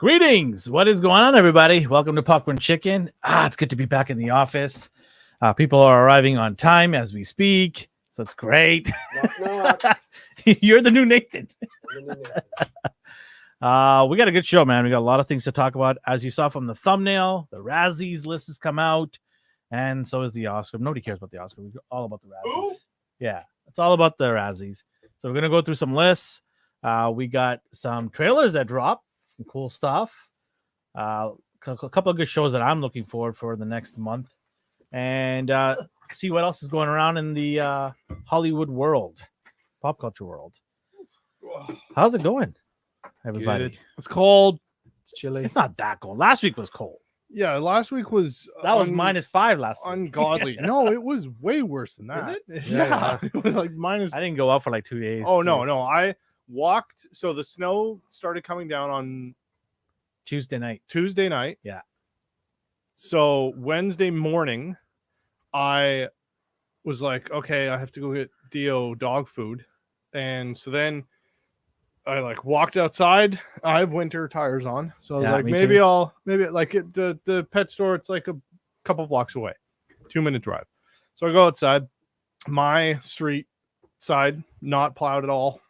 Greetings. What is going on, everybody? Welcome to Popcorn Chicken. It's good to be back in the office. People are arriving on time as we speak, so it's great. You're the new Nathan. We got a good show, man. We got a lot of things to talk about. As you saw from the thumbnail, the Razzies list has come out, and so is the Oscar. Nobody cares about the Oscar. We're all about the Razzies. Ooh. Yeah, it's all about the Razzies. So we're going to go through some lists. We got some trailers that dropped. Some cool stuff. A couple of good shows that I'm looking forward for the next month, and see what else is going around in the Hollywood world, pop culture world. How's it going, everybody? Good. It's cold. It's chilly. It's not that cold. Last week was cold. Yeah, last week was was -5 last week. Ungodly. No, it was way worse than that. Is it? Yeah. It was like minus. I didn't go out for like 2 days. Oh no. I walked. So the snow started coming down on Tuesday night. Yeah. So Wednesday morning, I was like, okay, I have to go get Dio dog food. And so then I like walked outside. I have winter tires on. So I was like, maybe the pet store, it's like a couple blocks away, 2-minute drive. So I go outside, my street side, not plowed at all.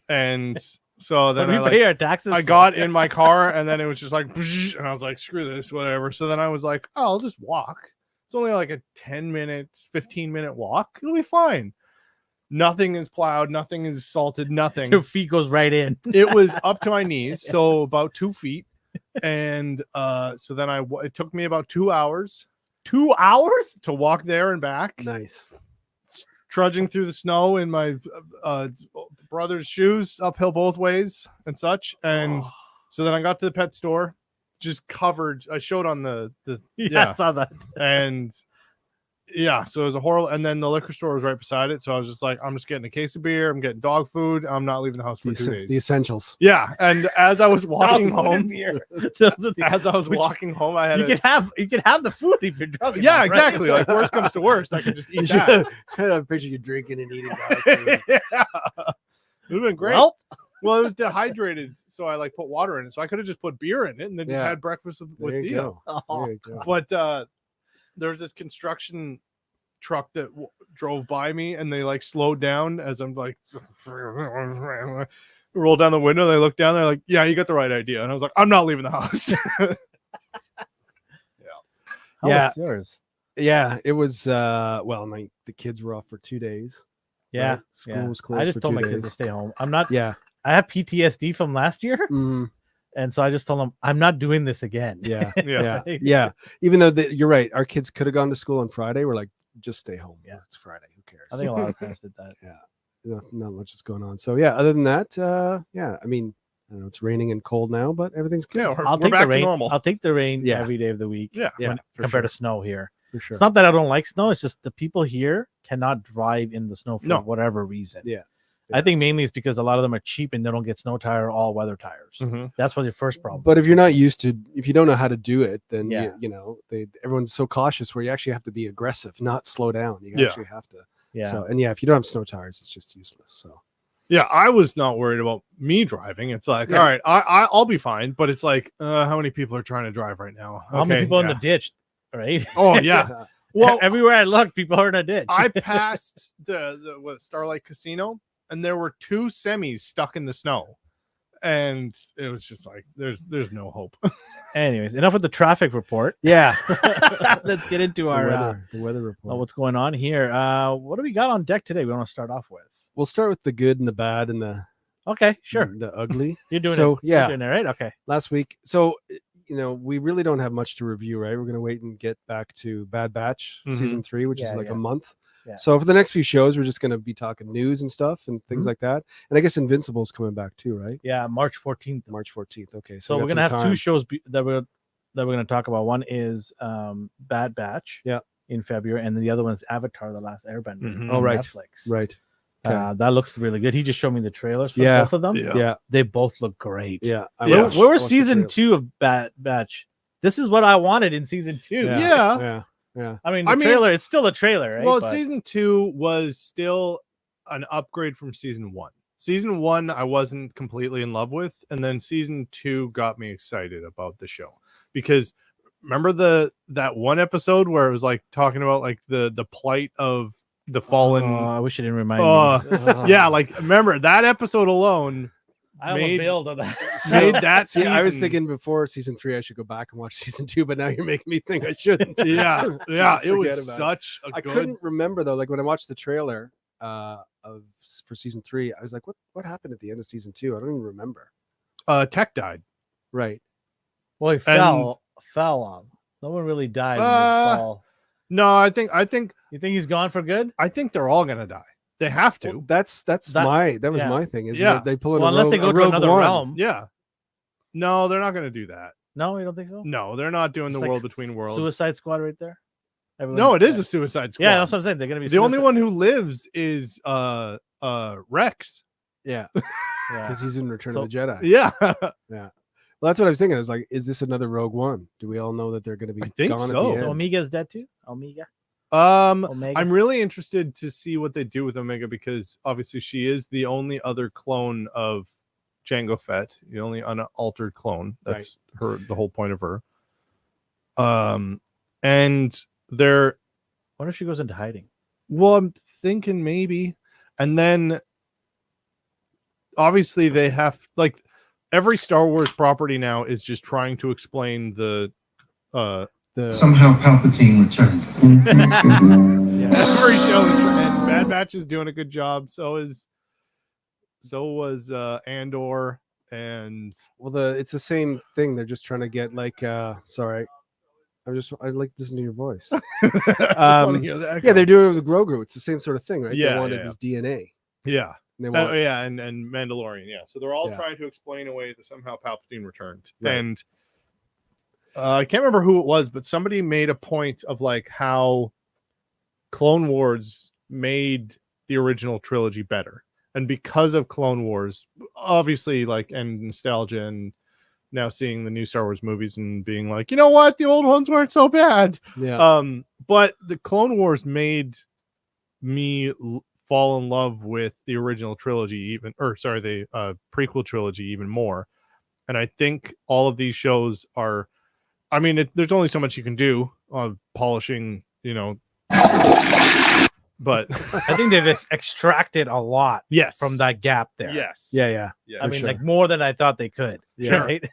And so then we pay our taxes. I got in my car and then it was just like, and I was like, screw this, whatever. So then I was like, oh, I'll just walk. It's only like a 10-minute, 15-minute walk. It'll be fine. Nothing is plowed. Nothing is salted. Nothing. Your feet goes right in. It was up to my knees. So about 2 feet. And so then it took me about 2 hours. 2 hours? To walk there and back. Nice. Trudging through the snow in my brother's shoes, uphill both ways and such. And so then I got to the pet store, just covered. I showed on the I saw that. And yeah, so it was a horrible. And then the liquor store was right beside it. So I was just like, I'm just getting a case of beer. I'm getting dog food. I'm not leaving the house for 2 days. The essentials. Yeah. And as I was walking home, walking home, I had you can have the food if you're drunk. Yeah, exactly. Like worst comes to worst, I could just eat that. I had a picture of you drinking and eating that. Yeah. It would have been great. Well, it was dehydrated, so I like put water in it. So I could have just put beer in it and then just had breakfast with Dio. There you go. But there was this construction truck that drove by me, and they like slowed down as I'm like roll down the window. They look down. They're like, "Yeah, you got the right idea." And I was like, "I'm not leaving the house." How was yours? Yeah, it was. The kids were off for 2 days. Yeah, right? School was closed. I just for told 2 my days. kids to stay home. I'm not. Yeah, I have PTSD from last year, and so I just told them I'm not doing this again. Yeah. Even though you're right, our kids could have gone to school on Friday. We're like, just stay home. Yeah, it's Friday. Who cares? I think a lot of parents did that. Yeah, not much is going on. So yeah, other than that, I mean, I don't know, it's raining and cold now, but everything's good. Yeah, I'll take back the rain. to normal. I'll take the rain every day of the week. Yeah, compared to snow here. For sure. It's not that I don't like snow. It's just the people here cannot drive in the snow for whatever reason. Yeah. I think mainly it's because a lot of them are cheap and they don't get snow tire, all weather tires. That's what your first problem. But if you're not used to, if you don't know how to do it, then everyone's so cautious where you actually have to be aggressive, not slow down. You actually have to. Yeah. So, and if you don't have snow tires, it's just useless. So. Yeah, I was not worried about me driving. It's like, all right, I'll be fine. But it's like, how many people are trying to drive right now? How many people in the ditch, right? Oh yeah. Well, everywhere I look, people are in a ditch. I passed the Starlight Casino, and there were 2 semis stuck in the snow, and it was just like, there's no hope. Anyways, enough with the traffic report. Yeah, let's get into the weather report. What's going on here? What do we got on deck today? We want to start off with. We'll start with the good and the bad and the sure, the ugly. You're doing so it. Yeah, you're doing it, right? Okay. Last week, so we really don't have much to review, right? We're gonna wait and get back to Bad Batch season 3, which is like a month. Yeah. So for the next few shows, we're just gonna be talking news and stuff and things like that. And I guess Invincible's coming back too, right? Yeah, March 14th. March 14th. Okay, so we're gonna have 2 shows that we're gonna talk about. One is Bad Batch. Yeah. In February, and then the other one is Avatar: The Last Airbender. Oh, right. Netflix. Right. Okay. That looks really good. He just showed me the trailers for both of them. Yeah. They both look great. Yeah. Where was season 2 of Bad Batch? This is what I wanted in season 2. Yeah. I mean, trailer, it's still a trailer, right? Well, season 2 was still an upgrade from season 1. Season 1 I wasn't completely in love with, and then season 2 got me excited about the show because remember that one episode where it was like talking about like the plight of the fallen. I wish you didn't remind me. Yeah, like remember that episode alone. I almost bailed on that. Made that See, season. I was thinking before season 3 I should go back and watch season 2, but now you're making me think I shouldn't. Yeah, Just it was forget about such a I good. couldn't remember though. Like when I watched the trailer for season 3, I was like, what happened at the end of season 2? I don't even remember. Tech died. Right. Well, he fell on. No one really died in the fall. No, I think You think he's gone for good? I think they're all gonna die. They have to. Well, that was yeah. my thing. Is Yeah. they pull in Well, a unless rogue, they go a to Rogue another One. realm. Yeah. No, they're not gonna do that. No, you don't think so? No, they're not doing It's the like world between worlds. Suicide Squad right there. No, it is a Suicide Squad. Yeah, that's what I'm saying. They're gonna be the only suicide- one who lives is Rex. Yeah, Yeah. because he's in Return So- of the Jedi. Yeah. Well, that's what I was thinking. I was like, is this another Rogue One? Do we all know that they're going to be I think gone so. at the So end? Omega's dead too. Omega. I'm really interested to see what they do with Omega because obviously she is the only other clone of Jango Fett, the only unaltered clone. That's the whole point of her. And they're What if she goes into hiding? well, I'm thinking maybe, and then obviously they have like every Star Wars property now is just trying to explain the Somehow Palpatine returned. every show is and Bad Batch is doing a good job. So was Andor and Well, it's the same thing. They're just trying to get like. Sorry, I like listening to your voice. Yeah, they're doing it with Grogu. It's the same sort of thing, right? Yeah, they wanted yeah. his DNA. yeah. And they want, And Mandalorian, yeah. So they're all Yeah. trying to explain away that somehow Palpatine returned. Right. And I can't remember who it was, but somebody made a point of like how Clone Wars made the original trilogy better. And because of Clone Wars, obviously, like, and nostalgia, and now seeing the new Star Wars movies and being like, you know what, the old ones weren't so bad. yeah. But the Clone Wars made me fall in love with the original trilogy the prequel trilogy even more. And I think all of these shows are, I mean, there's only so much you can do on polishing, but I think they've extracted a lot yes, from that gap there. yes, Yeah. yeah. I for mean, sure. like more than I thought they could. Yeah. Right?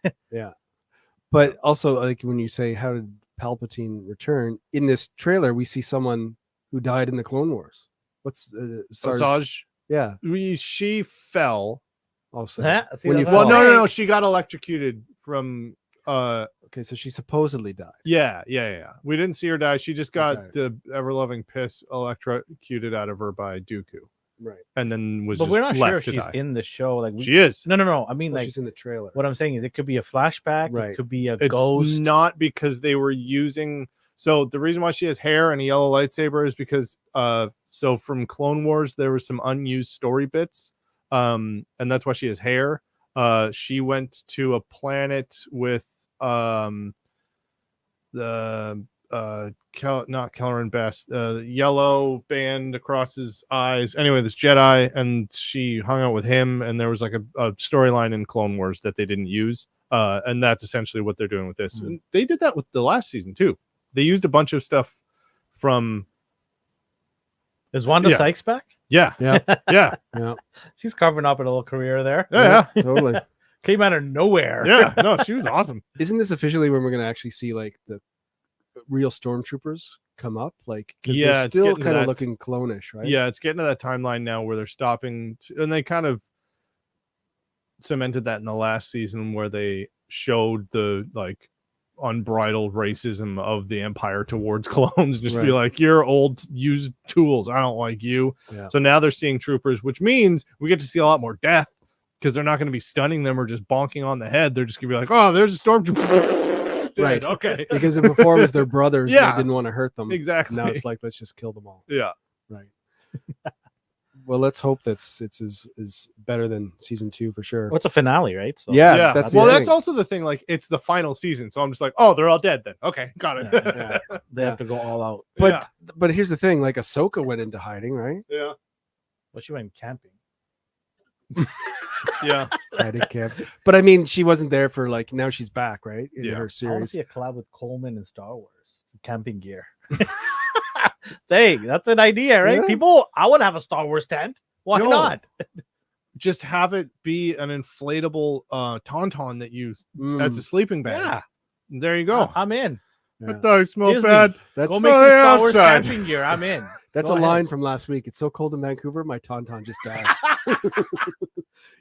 But also, like when you say how did Palpatine return in this trailer, we see someone who died in the Clone Wars. What's Asajj, Yeah. she fell. Also, Yeah, see, when you that's Well, what I'm fall. no, she got electrocuted from. Okay, so she supposedly died. Yeah. We didn't see her die. She just got Okay. the ever-loving piss electrocuted out of her by Dooku, Right. and then was But just we're not sure left if to she's die. in the show. Like She is. No. I mean, Well, like she's in the trailer. what I'm saying is it could be a flashback. Right. It could be a It's ghost. not because they were using. So the reason why she has hair and a yellow lightsaber is because so from Clone Wars there were some unused story bits, and that's why she has hair. She went to a planet with the not Kelleran Best, the yellow band across his eyes. Anyway, this Jedi, and she hung out with him, and there was like a storyline in Clone Wars that they didn't use. And that's essentially what they're doing with this. And they did that with the last season too. They used a bunch of stuff from. Is Wanda Yeah. Sykes back? Yeah, Yeah. yeah, Yeah. She's carving up a little career there. yeah, Totally. Came out of nowhere. yeah. No, she was awesome. Isn't this officially when we're going to actually see like the real stormtroopers come up? Like, 'cause Yeah, they're it's still getting kind of that- looking clone-ish, right? Yeah, it's getting to that timeline now where they're stopping, and they kind of cemented that in the last season where they showed the like unbridled racism of the Empire towards clones. Just be Right. like, you're old used tools. I don't like you. Yeah. So now they're seeing troopers, which means we get to see a lot more death because they're not going to be stunning them or just bonking on the head. They're just going to be like, oh, there's a stormtrooper. Right. Dead. Okay. Because if before it was their brothers, Yeah. they didn't want to hurt them. Exactly. Now it's like, let's just kill them all. Yeah. Right. Well, let's hope it's is better than season 2 for sure. What's a finale, right? So, Yeah, Yeah. that's the Well, thing. that's also the thing. Like, it's the final season. So I'm just like, oh, they're all dead then. Okay. Got it. Yeah. They have to go all out. But here's the thing: like Ahsoka went into hiding, right? Yeah. Well, she went camping. Yeah. Patty camp. But I mean, she wasn't there for like, now she's back, right? In Yeah. her I want to series. see a collab with Coleman and Star Wars camping gear. Dang, that's an idea, right? Yeah. People, I would have a Star Wars tent. Why No. not? Just have it be an inflatable tauntaun that you Mm, as a sleeping bag. Yeah, There you go. I'm in. yeah. I smell Disney. bad. That's Go make some Star Wars outside. camping gear. I'm in. that's Go a ahead. line from last week. It's so cold in Vancouver, my tauntaun just died.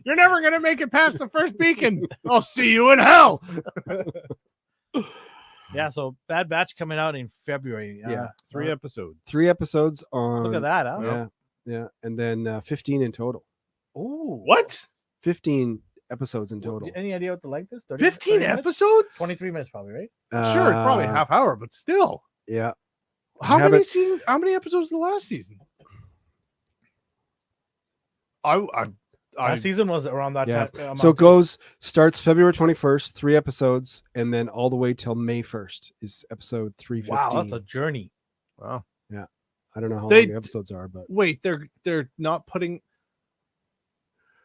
You're never gonna make it past the first beacon. I'll see you in hell. Yeah, so Bad Batch coming out in February. Yeah. 3 episodes. 3 episodes on. Look at that, huh? Yeah, yeah, and then 15 in total. Ooh. What? 15 episodes in total. Any idea what the length is? 30 15 minutes? episodes? 23 minutes probably, right? Sure, probably Uh, half hour, but still. Yeah. How have many it- seasons? How many episodes the last season? Last season was around that Yeah. time. So it starts February 21st, 3 episodes, and then all the way till May 1st is episode 315. Wow, that's a journey. Wow. I don't know how They- long the episodes are, but Wait, they're not putting.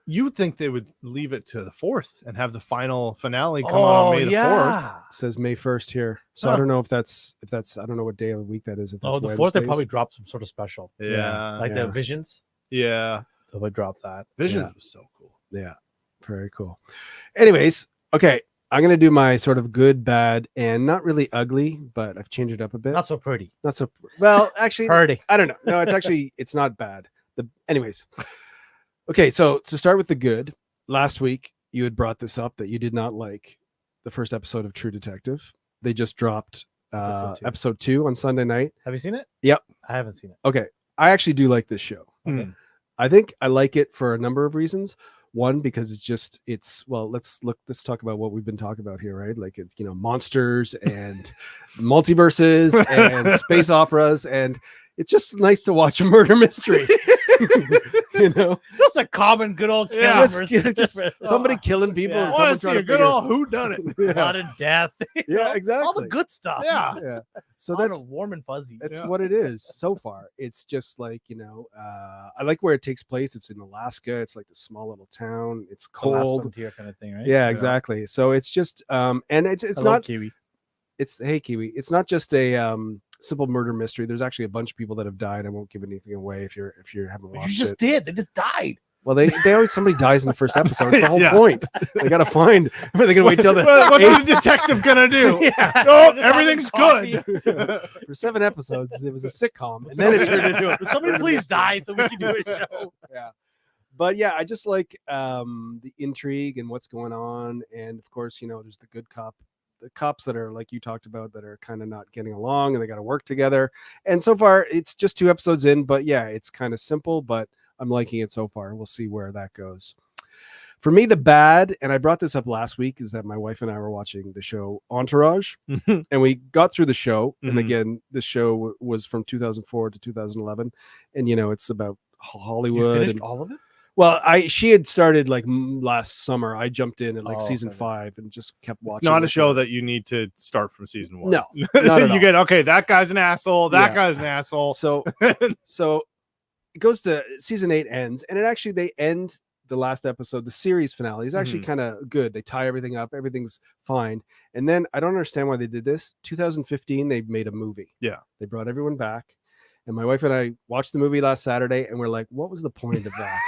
You'd think they would leave it to the 4th and have the final finale come out on May the 4th. it says May 1st here. So I Huh. don't know if that's I don't know what day of the week that is. If that's Oh, the 4th, they Wednesdays. probably dropped some sort of special. Yeah. Like yeah. the Visions. Yeah. They'll probably drop that. Visions Yeah. was so cool. Yeah, very cool. Anyways, okay, I'm gonna do my sort of good, bad, and not really ugly, but I've changed it up a bit. Not so pretty. Not so well, actually. Pretty. I don't know. No, it's actually it's not bad. Anyways, okay. So to start with the good, last week you had brought this up that you did not like the first episode of True Detective. They just dropped episode 2 on Sunday night. Have you seen it? Yep. I haven't seen it. Okay, I actually do like this show. Okay. I think I like it for a number of reasons. One, because let's talk about what we've been talking about here, right? Like it's monsters and multiverses and space operas, and it's just nice to watch a murder mystery. Just a common good old Yeah. just somebody killing people. Yeah. And I someone want to trying see a to good figure- old whodunit. blood and death. Yeah, exactly. All the good stuff. Yeah. Yeah. So All the that's warm and fuzzy. That's Yeah. what it is so far. It's just like, I like where it takes place. It's in Alaska. It's like this small little town. It's The last cold. frontier kind of thing, right? Yeah, exactly. So it's just and it's Hello, not Kiwi. it's hey Kiwi. It's not just a simple murder mystery. There's actually a bunch of people that have died. I won't give anything away if you haven't You watched just it. did. They just died. Well, they always somebody dies in the first episode. It's the whole Yeah. point. They gotta find. Are they gonna wait till the What's the detective gonna do? Yeah. No, Just everything's having good. For 7 episodes, it was a sitcom, and then it turned into a Will somebody please die so we can do a show. Yeah, but yeah, I just like the intrigue and what's going on, and of course, there's the good cop, the cops that are like you talked about that are kind of not getting along, and they got to work together. And so far, it's just 2 episodes in, but yeah, it's kind of simple, but I'm liking it so far. We'll see where that goes. For me, the bad, and I brought this up last week, is that my wife and I were watching the show Entourage, and we got through the show. And Mhm. again, the show was from 2004 to 2011, and it's about You Hollywood. finished And, all of it? well, she had started like last summer. I jumped in at like Oh, season okay. 5 and just kept watching. Not a with show her. that you need to start from season 1. No, not at You all. get okay. That guy's an asshole. That Yeah. guy's an asshole. So it goes to season 8 ends, and they end the last episode. The series finale is actually kind of good. They tie everything up. Everything's fine. And then I don't understand why they did this. 2015, they made a movie. Yeah. They brought everyone back. And my wife and I watched the movie last Saturday, and we're like, what was the point of that?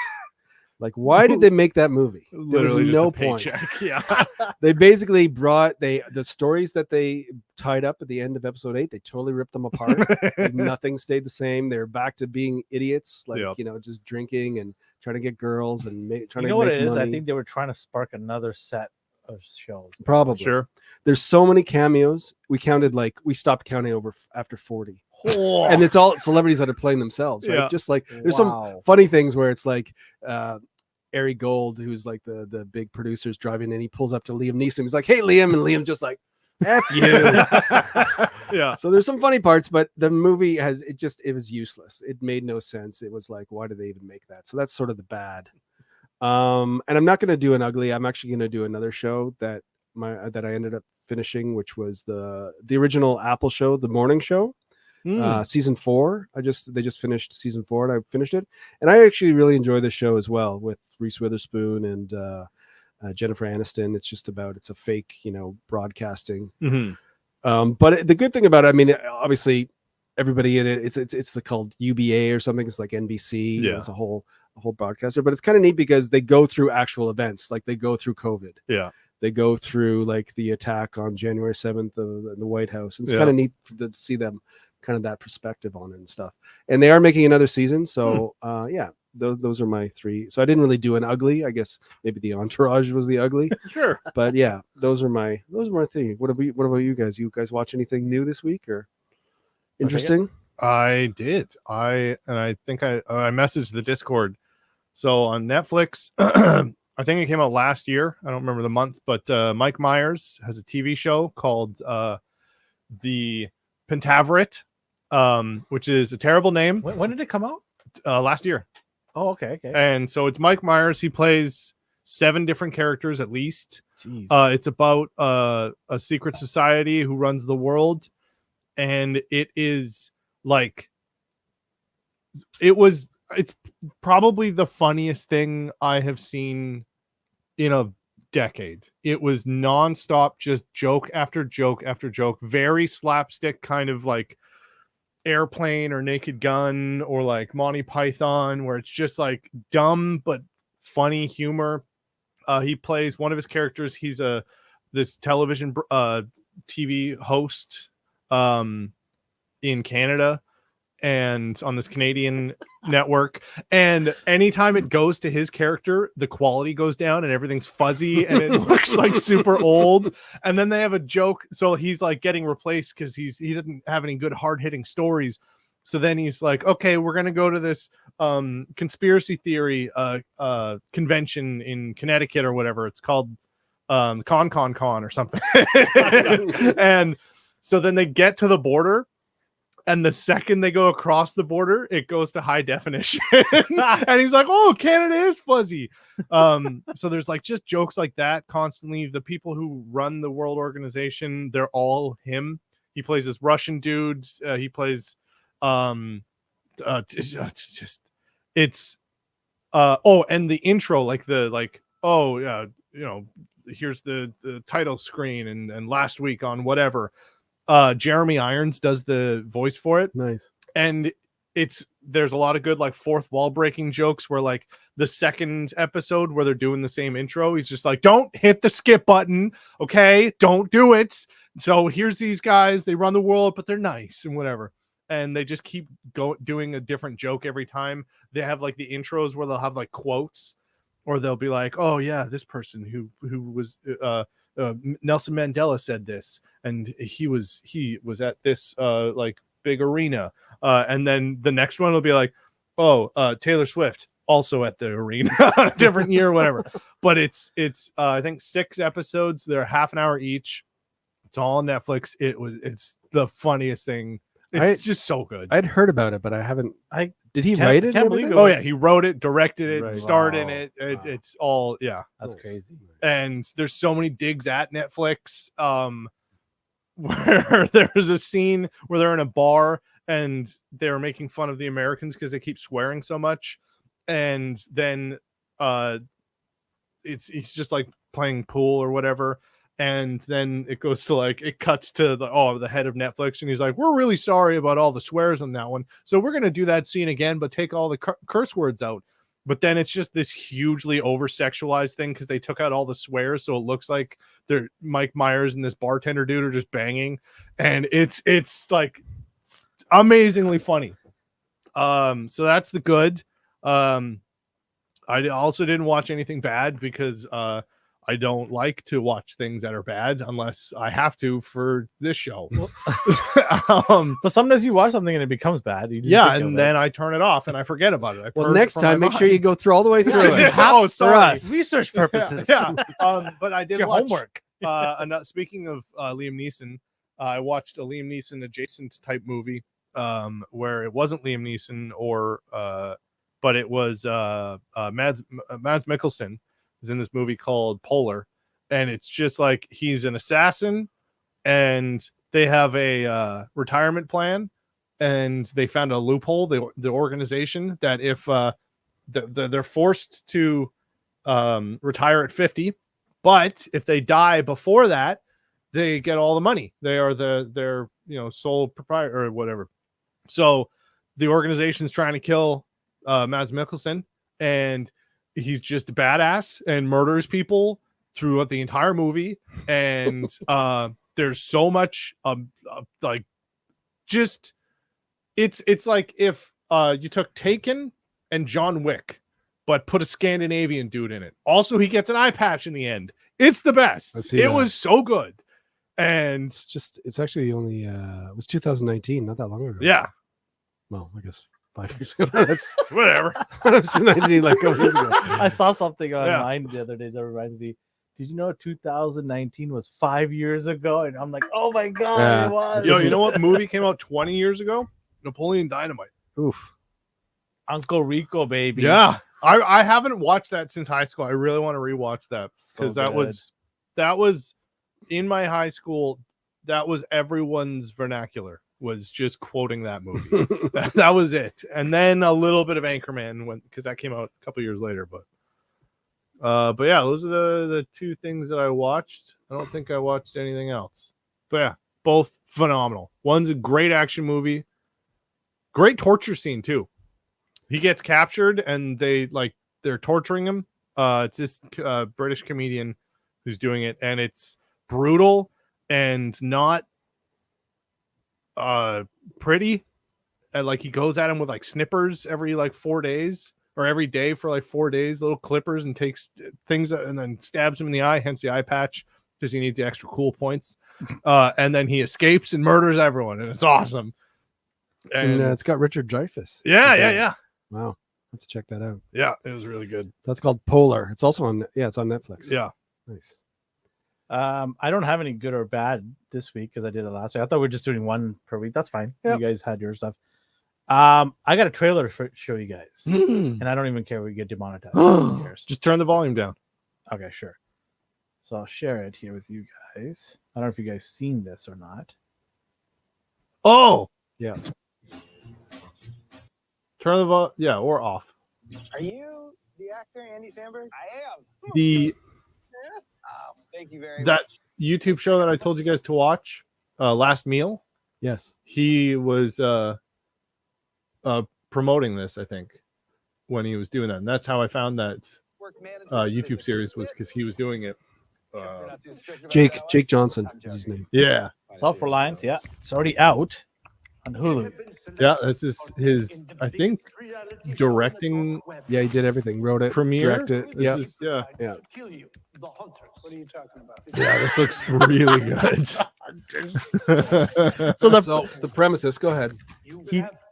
Like, why did they make that movie? There Literally was just no a point. paycheck. Yeah. They basically brought the stories that they tied up at the end of episode 8. They totally ripped them apart. Like, nothing stayed the same. They're back to being idiots, like Yep. just drinking and trying to get girls and trying You to know what make it is? I money. think they were trying to spark another set of shows. Probably. Sure. There's so many cameos. We stopped counting after 40, Oh, and it's all celebrities that are playing themselves, right? Yeah. Just like there's some wow. funny things where it's like Ari Gold, who's like the big producer's driving in, he pulls up to Liam Neeson. He's like, "Hey, Liam," and Liam just like, "F you." Yeah. So there's some funny parts, but the movie it was useless. It made no sense. It was like, why did they even make that? So that's sort of the bad. And I'm not going to do an ugly. I'm actually going to do another show that I ended up finishing, which was the original Apple show, the morning show. Season 4. They just finished season 4, and I finished it, and I actually really enjoy the show as well, with Reese Witherspoon and Jennifer Aniston. It's a fake, broadcasting. But the good thing about it, I mean, obviously everybody in it, it's called UBA or something. It's like NBC. Yeah. It's a whole broadcaster, but it's kind of neat because they go through actual events. Like they go through COVID. Yeah. They go through like the attack on January 7th in the White House. And it's kind of neat to see them kind of that perspective on it and stuff. And they are making another season. So those are my 3. So I didn't really do an ugly. I guess maybe the Entourage was the ugly. Sure. But yeah, those are my 3. What about you guys? You guys watch anything new this week or interesting? I did. I think I messaged the Discord. So on Netflix, I think it came out last year. I don't remember the month, but Mike Myers has a TV show called The Pentaveret, which is a terrible name. When did it come out? Last year. Oh, okay. And so it's Mike Myers. He plays 7 different characters at least. Jeez. It's about a secret society who runs the world, and it is like it's probably the funniest thing I have seen in a decade. It was nonstop, just joke after joke after joke, very slapstick, kind of like Airplane or Naked Gun or like Monty Python, where it's just like dumb but funny humor. He plays one of his characters. He's this television TV host in Canada and on this Canadian network, and anytime it goes to his character, the quality goes down and everything's fuzzy and it looks like super old. And then they have a joke, so he's like getting replaced because he didn't have any good hard-hitting stories. So then he's like, okay, we're gonna go to this conspiracy theory convention in Connecticut or whatever it's called, con or something. And so then they get to the border, and the second they go across the border, it goes to high definition. And he's like, oh, Canada is fuzzy. So there's like just jokes like that constantly. The people who run the World Organization, they're all him. He plays this Russian dude. He plays and the intro, here's the title screen and last week on Jeremy Irons does the voice for it. Nice. And there's a lot of good like fourth wall breaking jokes where like the second episode where they're doing the same intro, he's just like, don't hit the skip button. Okay. Don't do it. So here's these guys, they run the world, but they're nice and whatever. And they just keep doing a different joke every time. They have like the intros where they'll have like quotes, or they'll be like, oh yeah, this person who was, Nelson Mandela said this, and he was at this like big arena, and then the next one will be like, Taylor Swift also at the arena, different year, whatever. But it's I think 6 episodes. They're half an hour each. It's all on Netflix. It's the funniest thing. It's just so good. I'd heard about it, but I haven't. Did he write it? Oh yeah, he wrote it, directed it, Right. starred in it. It's all That's crazy. And there's so many digs at Netflix, where there's a scene where they're in a bar and they're making fun of the Americans because they keep swearing so much, and then he's just like playing pool or whatever. And then it goes to like, it cuts to the head of Netflix, and he's like, we're really sorry about all the swears on that one. So we're going to do that scene again, but take all the curse words out. But then it's just this hugely over sexualized thing because they took out all the swears. So it looks like they're Mike Myers and this bartender dude are just banging. And it's like amazingly funny. So that's the good. I also didn't watch anything bad because, I don't like to watch things that are bad unless I have to for this show. But sometimes you watch something and it becomes bad. And then I turn it off and I forget about it. Well, next time, make sure you go through all the way through it. Oh, sorry. Research purposes. Yeah. But I did watch homework. Speaking of Liam Neeson, I watched a Liam Neeson adjacent type movie where it wasn't Liam Neeson but it was Mads Mikkelsen is in this movie called Polar, and it's just like he's an assassin and they have a retirement plan, and they found a loophole. The organization that if they're forced to retire at 50, but if they die before that, they get all the money. They are their sole proprietor or whatever. So the organization's trying to kill Mads Mikkelsen, and he's just a badass and murders people throughout the entire movie. And there's so much like just it's like if you took Taken and John Wick but put a Scandinavian dude in it. Also, he gets an eye patch in the end. It's the best. It was so good. And it's actually only it was 2019, not that long ago. Yeah. Well, I guess 5 years ago. That's whatever. It was 19 like a couple years ago. I saw something online the other day that reminded me. Did you know 2019 was 5 years ago? And I'm like, oh my god, it was. Yo, you know what movie came out 20 years ago? Napoleon Dynamite. Oof. Uncle Rico, baby. Yeah. I haven't watched that since high school. I really want to rewatch that because that was in my high school. That was everyone's vernacular, was just quoting that movie. That was it. And then a little bit of Anchorman because that came out a couple years later. But yeah, those are the two things that I watched. I don't think I watched anything else. But yeah, both phenomenal. One's a great action movie. Great torture scene too. He gets captured and they're torturing him. It's this British comedian who's doing it, and it's brutal and not pretty. And like he goes at him with like snippers every 4 days or every day for 4 days, little clippers, and takes things and then stabs him in the eye, hence the eye patch, because he needs the extra cool points. And then he escapes and murders everyone, and it's awesome. And it's got Richard Dreyfuss. Yeah. Wow, I have to check that out. Yeah, it was really good. So that's called Polar. It's also on. Yeah, it's on Netflix. Yeah, nice. I don't have any good or bad this week because I did it last week. I thought we were just doing one per week. That's fine. Yep. You guys had your stuff. I got a trailer to show you guys, and I don't even care if we get demonetized. Just turn the volume down. Okay, sure. So I'll share it here with you guys. I don't know if you guys seen this or not. Oh, yeah. Turn the volume, or off. Are you the actor Andy Samberg? I am. Thank you very much. That YouTube show that I told you guys to watch, Last Meal. Yes, he was promoting this, I think, when he was doing that, and that's how I found that YouTube series was because he was doing it. Jake Johnson is his name. Yeah, Self-Reliant. Yeah, it's already out on Hulu. Yeah, that's his I think directing. Yeah, he did everything. Wrote it, premiere. directed. Yeah. What are you talking about? Yeah, this looks really good. So the premises. Go ahead.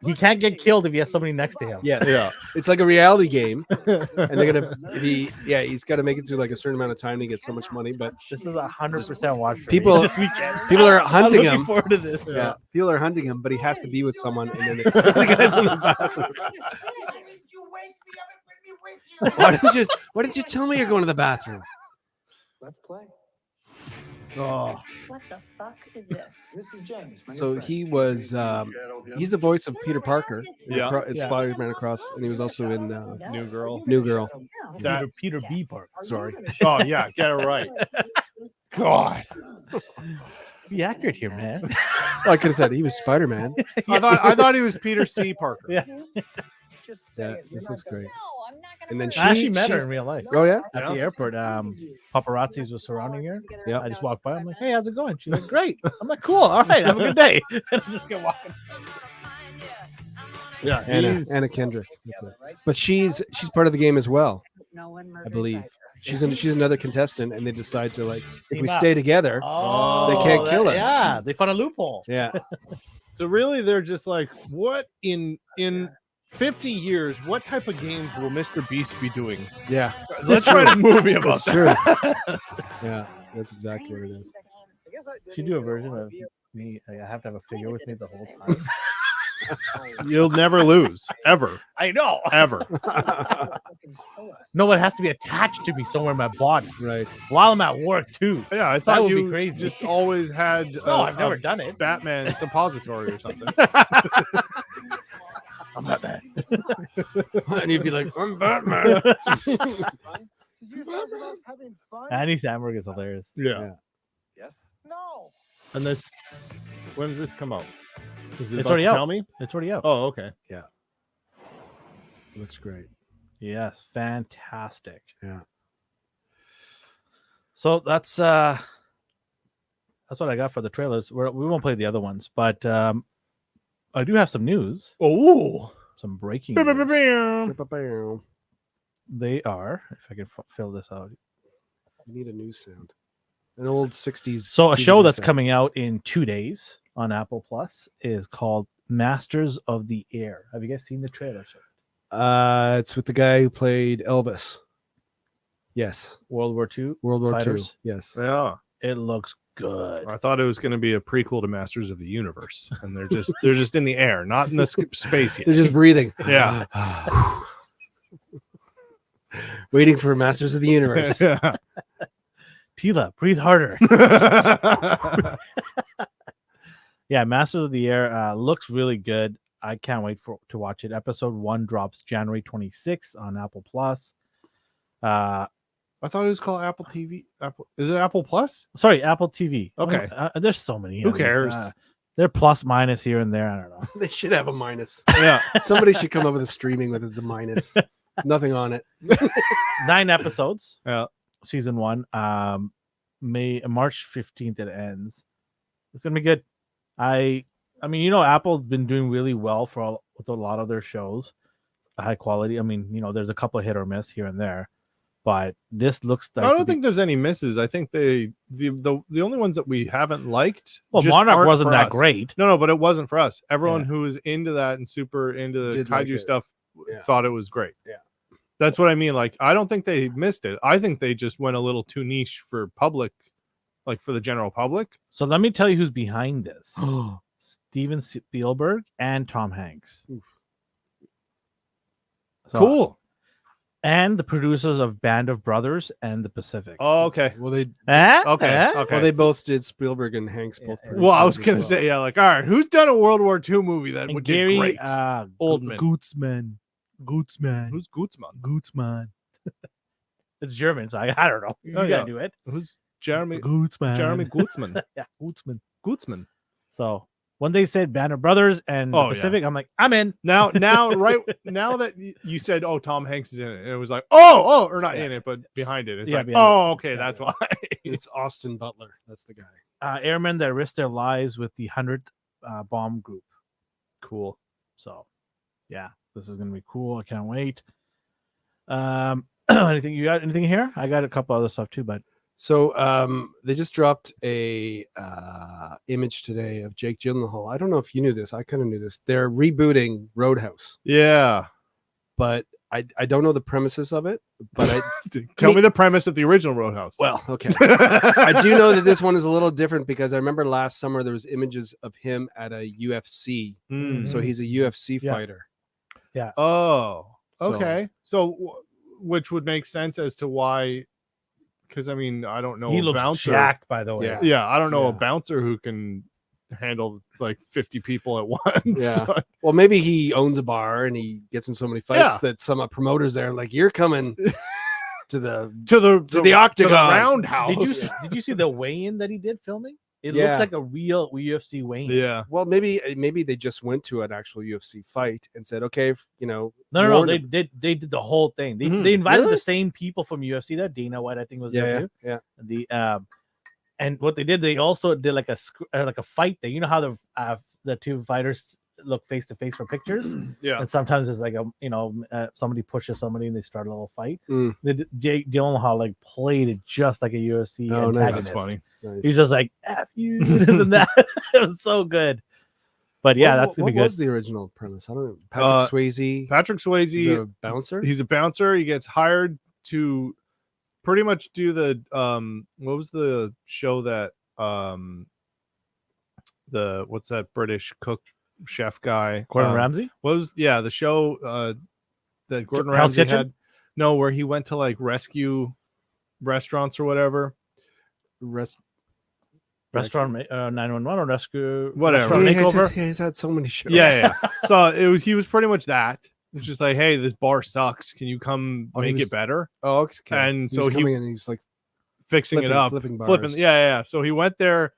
He can't get killed if he has somebody next to him. Yes. Yeah. It's like a reality game, and they're gonna. He's got to make it through like a certain amount of time to get so much money. But this is 100% watch for people me this weekend. People are hunting him. I'm looking forward to this. Yeah. People are hunting him, but he has to be with someone, and then the guy's in the bathroom. Why didn't you tell me you're going to the bathroom? Let's play. Oh. What the fuck is this? This is James. So he was he's the voice of Peter Parker. Yeah. It's Spider-Man Across, and he was also in New Girl. Peter B. Parker. Sorry. Oh yeah, get it right. God. Be accurate here, man. Well, I could have said he was Spider-Man. I thought he was Peter C. Parker. Yeah. Yeah, this looks great. No, I'm not gonna. And then I actually met her in real life. Oh yeah. At the airport, paparazzis was surrounding her. Yeah. I just walked by. I'm like, "Hey, how's it going?" She's like, "Great." I'm like, "Cool. All right, have a good day." And I just get walking. Yeah, Anna Kendrick. That's it. But she's part of the game as well, I believe. She's another contestant, and they decide to if we stay together, they can't kill us. Yeah, they found a loophole. Yeah. So really, they're just like, what in 50 years, what type of games will Mr. Beast be doing? Yeah. Let's write a movie about That's that. true. Yeah, that's exactly what it is. Should do a version of me. I have to have a figure with me the whole time. You'll never lose, ever, I know. ever. No, it has to be attached to me somewhere in my body Right. while I'm at work too. Yeah, I That thought would be you crazy. just always had. No, I've never done it. Batman suppository or something. I'm Batman. And you'd be like, I'm Batman. Did you guys about having fun? Andy Samberg is hilarious. Yeah. Yes. No. And this, when does this come out? Is it It's about already to out. tell me? It's already out. Oh, okay. Looks great. Yes, fantastic. Yeah. So that's what I got for the trailers. We won't play the other ones, but I do have some news, Oh. some breaking news. We They are, if I can fill this out. need a news sound. An old 60s. So a TV show that's sound. coming out in 2 days on Apple Plus is called Masters of the Air. Have you guys seen the trailer? It's with the guy who played Elvis. Yes. World War II. World War II. Fighters? Yes. Yeah. It looks good. I thought it was going to be a prequel to Masters of the Universe, and they're just in the air, not in the space yet. They're just breathing. Yeah. Waiting for Masters of the Universe. Yeah. Tila, breathe harder. Yeah, Masters of the Air looks really good. I can't wait to watch it. Episode 1 drops January 26th on Apple Plus. I thought it was called Apple TV. Apple, is it Apple Plus? Sorry, Apple TV. Okay. There's so many. Who of these, cares? They're plus minus here and there. I don't know. They should have a minus. Yeah. Somebody should come up with a streaming with as a minus. Nothing on it. 9 episodes. Yeah. Season 1. March 15th it ends. It's gonna be good. I mean, you know, Apple's been doing really well with a lot of their shows, high quality. I mean, you know, there's a couple of hit or miss here and there, but this looks like I don't think there's any misses. I think the only ones that we haven't liked. well, just Monarch aren't wasn't for that us. great. No, but it wasn't for us. Everyone Yeah. who was into that and super into the Did kaiju like it. stuff Yeah. thought it was great. Yeah. That's what I mean. Like, I don't think they missed it. I think they just went a little too niche for public, like for the general public. So let me tell you who's behind this: Steven Spielberg and Tom Hanks. So- Cool. And the producers of Band of Brothers and The Pacific. Oh, okay. Well, they Eh? Okay. Eh? Okay. well they both did. Spielberg and Hanks both. Yeah. produced Well, I those was as gonna well. say, yeah, like, all right, who's done a World War II movie that And would Gary get great? Oldman. Gutzman. Who's Gutzman? Gutzman. It's German, so I don't know. You Oh, gotta yeah. do it. Who's Jeremy Gutzman. Jeremy Gutzman? Yeah, Gutzman. Gutzman. So when they said Band of Brothers and Oh, The yeah. Pacific, I'm like, I'm in. Now, right now that you said, "Oh, Tom Hanks is in it," and it was like, or not in it, but behind it. It's Yeah, like, behind oh, okay, Yeah, that's yeah. why. It's Austin Butler. That's the guy. Airmen that risked their lives with the 100th bomb group. Cool. So, yeah, this is gonna be cool. I can't wait. Anything you got? Anything here? I got a couple other stuff too, but So they just dropped a image today of Jake Gyllenhaal. I don't know if you knew this. I kind of knew this. They're rebooting Roadhouse, Yeah. but I don't know the premises of it. But Tell me the premise of the original Roadhouse. well, okay. I do know that this one is a little different because I remember last summer there was images of him at a UFC. Mm. So he's a UFC Yeah. fighter. Oh, So- okay. So, which would make sense as to why, because I mean, I don't know he a looks bouncer. jacked, by the way. Yeah. Yeah, I don't know a Yeah. bouncer who can handle like 50 people at once. Yeah. Well, maybe he owns a bar and he gets in so many fights Yeah. that some promoters there are like, you're coming to the to the octagon. roundhouse. Did you see the weigh-in that he did filming? It Yeah. looks like a real UFC weigh-in. Yeah. Well, maybe they just went to an actual UFC fight and said, okay, No. warn They them. did the whole thing. They Mhm. they invited Really? the same people from UFC there. Dana White, I think, was there too. yeah. The and what they did, they also did like a fight thing. You know how the two fighters look face to face for pictures, Yeah. and sometimes it's like somebody pushes somebody and they start a little fight. Mm. Jake Gyllenhaal like played it just like a UFC Oh, nice. antagonist. That's funny. Nice. He's just like F you, this and that. It was so good. But yeah, that's gonna what be good. was the original premise? I don't know. Patrick Swayze. Patrick Swayze, He's a bouncer. he's a bouncer. He gets hired to pretty much do the what was the show that the what's that British cook chef guy. Gordon Ramsay. Was the show that Gordon Hell's Ramsay Kitchen? had? No, where he went to like rescue restaurants or whatever. Restaurant 911 or rescue. Whatever. Restaurant makeover. He's had so many shows. Yeah. So he was pretty much that. It's just like, hey, this bar sucks. Can you come make it better? Oh, okay. And so he was coming in and he was like fixing it up, flipping bars. Yeah. So he went there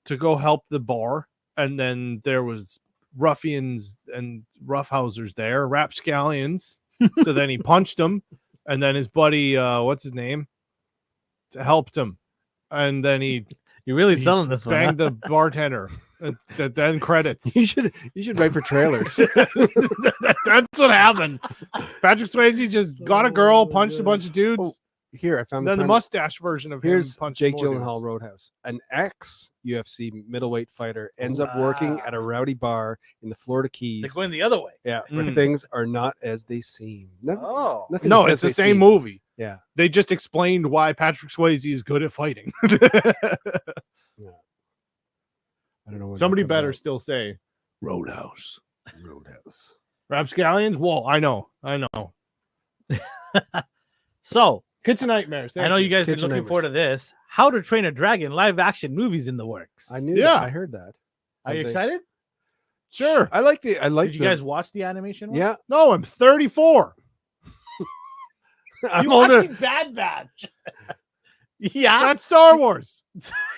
to go help the bar, and then there was ruffians and roughhousers there, rapscallions. So then he punched him, and then his buddy, what's his name, helped him, and then You're really selling this one. banged the bartender. Then credits. You should write for trailers. That's what happened. Patrick Swayze just got a girl, punched a bunch of dudes. Oh, here I found Then the time- mustache version of Here's him punched Jake more Gyllenhaal dudes. Roadhouse. An ex-UFC middleweight fighter ends up working at a rowdy bar in the Florida Keys. They're going the other way. Yeah, where Mm. things are not as they seem. Oh. Nothing No, is it's as the they same seem. movie. Yeah. They just explained why Patrick Swayze is good at fighting. I don't know. When Somebody that comes better out. still say Roadhouse. Rapscallions? Whoa, I know. So Kitchen Nightmares. I know you guys been Kitchen looking forward to Nightmares. this. How to Train a Dragon live action movies in the works. I knew. Yeah. That. I heard that. Are you They- excited? Sure. I like the. Did you guys watch the animation one? Yeah. No, I'm 34. I'm You older. watching Bad Batch? Yeah, That's Star Wars.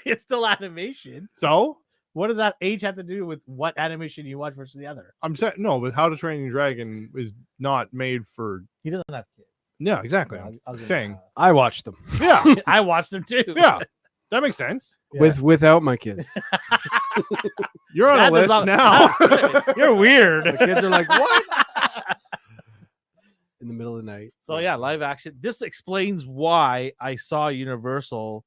it's still animation. So What does that age have to do with what animation you watch versus the other? I'm saying no, but How to Train Your Dragon is not made for. He doesn't have kids. Yeah, exactly. I I'm was gonna saying. I watched them Yeah, I watched them too. yeah, that makes sense. Yeah. without my kids. You're on That a does list not- now. You're weird. The kids are like, what? In the middle of the night. So yeah, live action. This explains why I saw Universal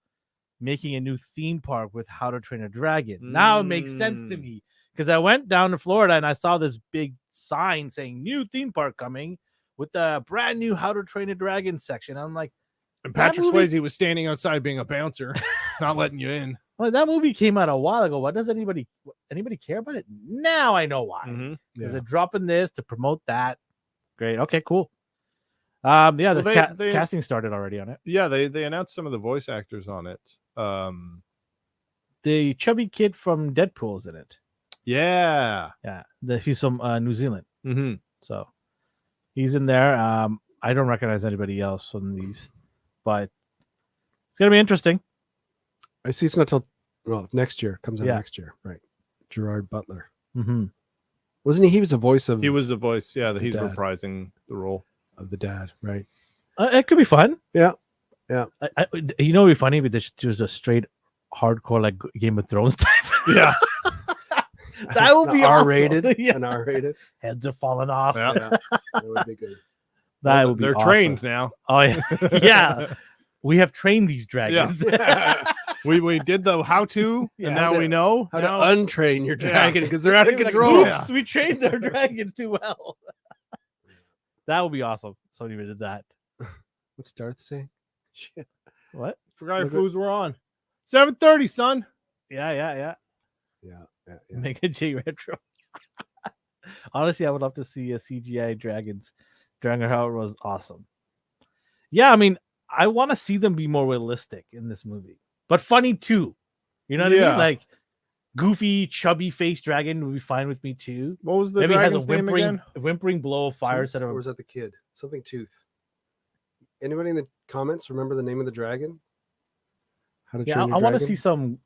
making a new theme park with How to Train a Dragon. Now it makes sense to Mm. me because I went down to Florida and I saw this big sign saying new theme park coming with the brand new How to Train a Dragon section. I'm like, And That Patrick movie- Swayze was standing outside being a bouncer, not letting you in. well, that movie came out a while ago. Why does anybody care about it? Now I know why. Mhm. Because they're dropping this to promote that. Great. Okay, cool. Yeah, the Well, they- casting started already on it. Yeah, they announced some of the voice actors on it. The chubby kid from Deadpool is in it. Yeah. Yeah, he's from New Zealand, Mm-hmm. so he's in there. I don't recognize anybody else from these, but it's gonna be interesting. I see it's not till next year. Comes out Yeah. next year, right? Gerard Butler. Mm-hmm. Wasn't he? He was the voice of He was the voice. Yeah, that he's Dad. reprising the role. of the dad, right? It could be fun. Yeah. Yeah. You know, it'd be funny if this was a straight hardcore like Game of Thrones type. Yeah. That would be R-rated. awesome. Yeah. An R-rated. Heads are falling off. Yeah. Yeah, that would be good. That would be. They're awesome. trained now. Oh yeah, yeah. We have trained these dragons. We did the how to, Yeah, and now how we to- know. How Now- to untrain your Yeah. dragon because they're out of Like, control. oops, we trained our dragons too well. That would be awesome. Somebody did that. What's Darth saying? Shit. What? Forgot your Look at- foods were on. 7:30, son. Yeah. Yeah. Mega J Retro. Honestly, I would love to see a CGI dragons. Dragon Power was awesome. Yeah, I mean, I want to see them be more realistic in this movie, but funny too. You know what I Yeah. mean? Like goofy, chubby face dragon would be fine with me too. What was the Maybe it has dragon's a name again? whimpering blow of fire Tooth, instead of or was that the kid? Something Tooth. Anybody in the comments remember the name of the dragon? How to yeah. Train Your I want to Dragon? see some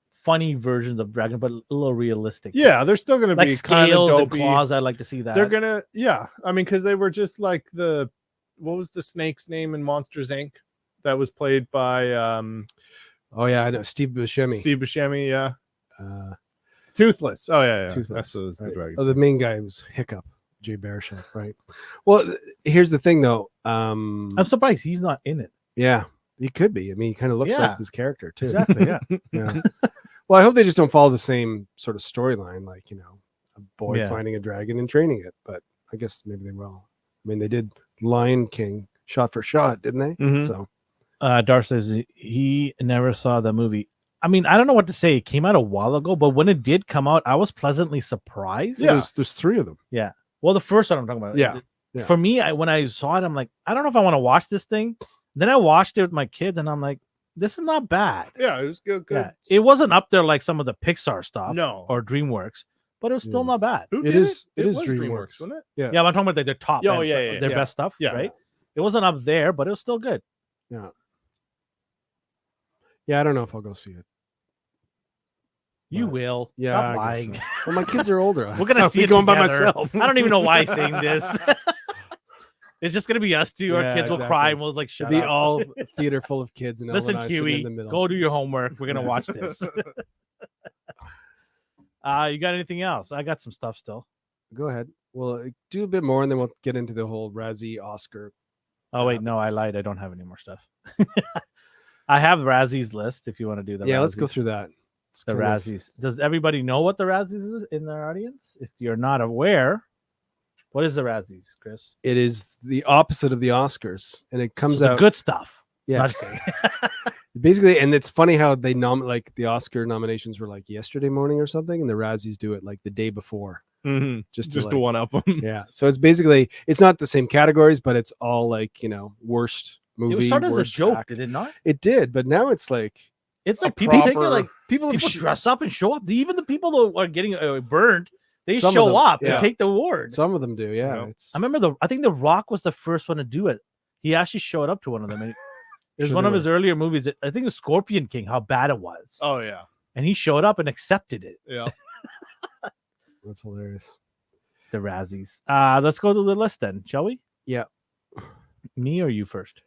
funny versions of dragon, but a little realistic. Yeah, they're still gonna like be kind of scales and dopey. claws. I'd like to see that. They're gonna, yeah. I mean, because they were just like what was the snake's name in Monsters Inc. that was played by Oh yeah, I know Steve Buscemi. Steve Buscemi? Yeah, Uh, Toothless. Oh yeah, yeah. Toothless. That's the right. dragon. Oh, the main guy was Hiccup, Jay Baruchel, right? Well, here's the thing though. I'm surprised he's not in it. Yeah, he could be. I mean, he kind of looks Yeah. like this character too. Exactly. Yeah. Yeah. Well, I hope they just don't follow the same sort of storyline, like a boy Yeah. finding a dragon and training it. But I guess maybe they will. I mean, they did Lion King shot for shot, didn't they? Mhm. So Dar says he never saw the movie. I mean, I don't know what to say. It came out a while ago, but when it did come out, I was pleasantly surprised. Yeah. There's 3 of them. Yeah. Well, the first one I'm talking about. Yeah. Yeah. For me, when I saw it, I'm like, I don't know if I want to watch this thing. Then I watched it with my kids, and I'm like, this is not bad. Yeah, it was good. Yeah. It wasn't up there like some of the Pixar stuff. No. Or DreamWorks, but it was still not bad. Who It did is- It it is was DreamWorks. wasn't it? Yeah, I'm talking about their top. Oh, end yeah, stuff, yeah, their yeah. best stuff. Yeah. Right. It wasn't up there, but it was still good. Yeah. Yeah, I don't know if I'll go see it. You Right. will. Yeah, Stop I lying. guess so. Well, my kids are older. We're gonna I'll see be it going by together. myself. I don't even know why I'm saying this. It's just gonna be us two. Our Yeah, kids will exactly. cry and we'll like shut It'll be up. all theater full of kids and Listen, Ellen and I sitting in Kiwi, the middle. go do your homework. We're gonna watch this. You got anything else? I got some stuff still. Go ahead. We'll do a bit more, and then we'll get into the whole Razzie Oscar. Oh wait, no, I lied. I don't have any more stuff. I have Razzie's list. If you want to do the Let's go Razzies. through that. It's The kind of- Razzies. Does everybody know what the Razzies is in their audience? If you're not aware, what is the Razzies, Chris? It is the opposite of the Oscars, and it comes So the out good stuff. Yeah, Not just kidding. basically. And it's funny how they like the Oscar nominations were like yesterday morning or something, and the Razzies do it like the day before, Mm-hmm. just Just to to like, one up them. Yeah, so it's basically it's not the same categories, but it's all like worst It movie. was started as a worst joke, act. did it not? It did, but now it's like It's a like people take it proper- like people have people sh- dress up and show up. Even the people that are getting burned, they Some of show them, up yeah. to take the award. some of them do. Yeah, Yep. it's I remember I think The Rock was the first one to do it. He actually showed up to one of them. And it was Sure one they of his were. earlier movies. I think it was Scorpion King, how bad it was. Oh yeah. And he showed up and accepted it. Yeah. that's hilarious. The Razzies. Let's go to the list then, shall we? Yeah. Me or you first?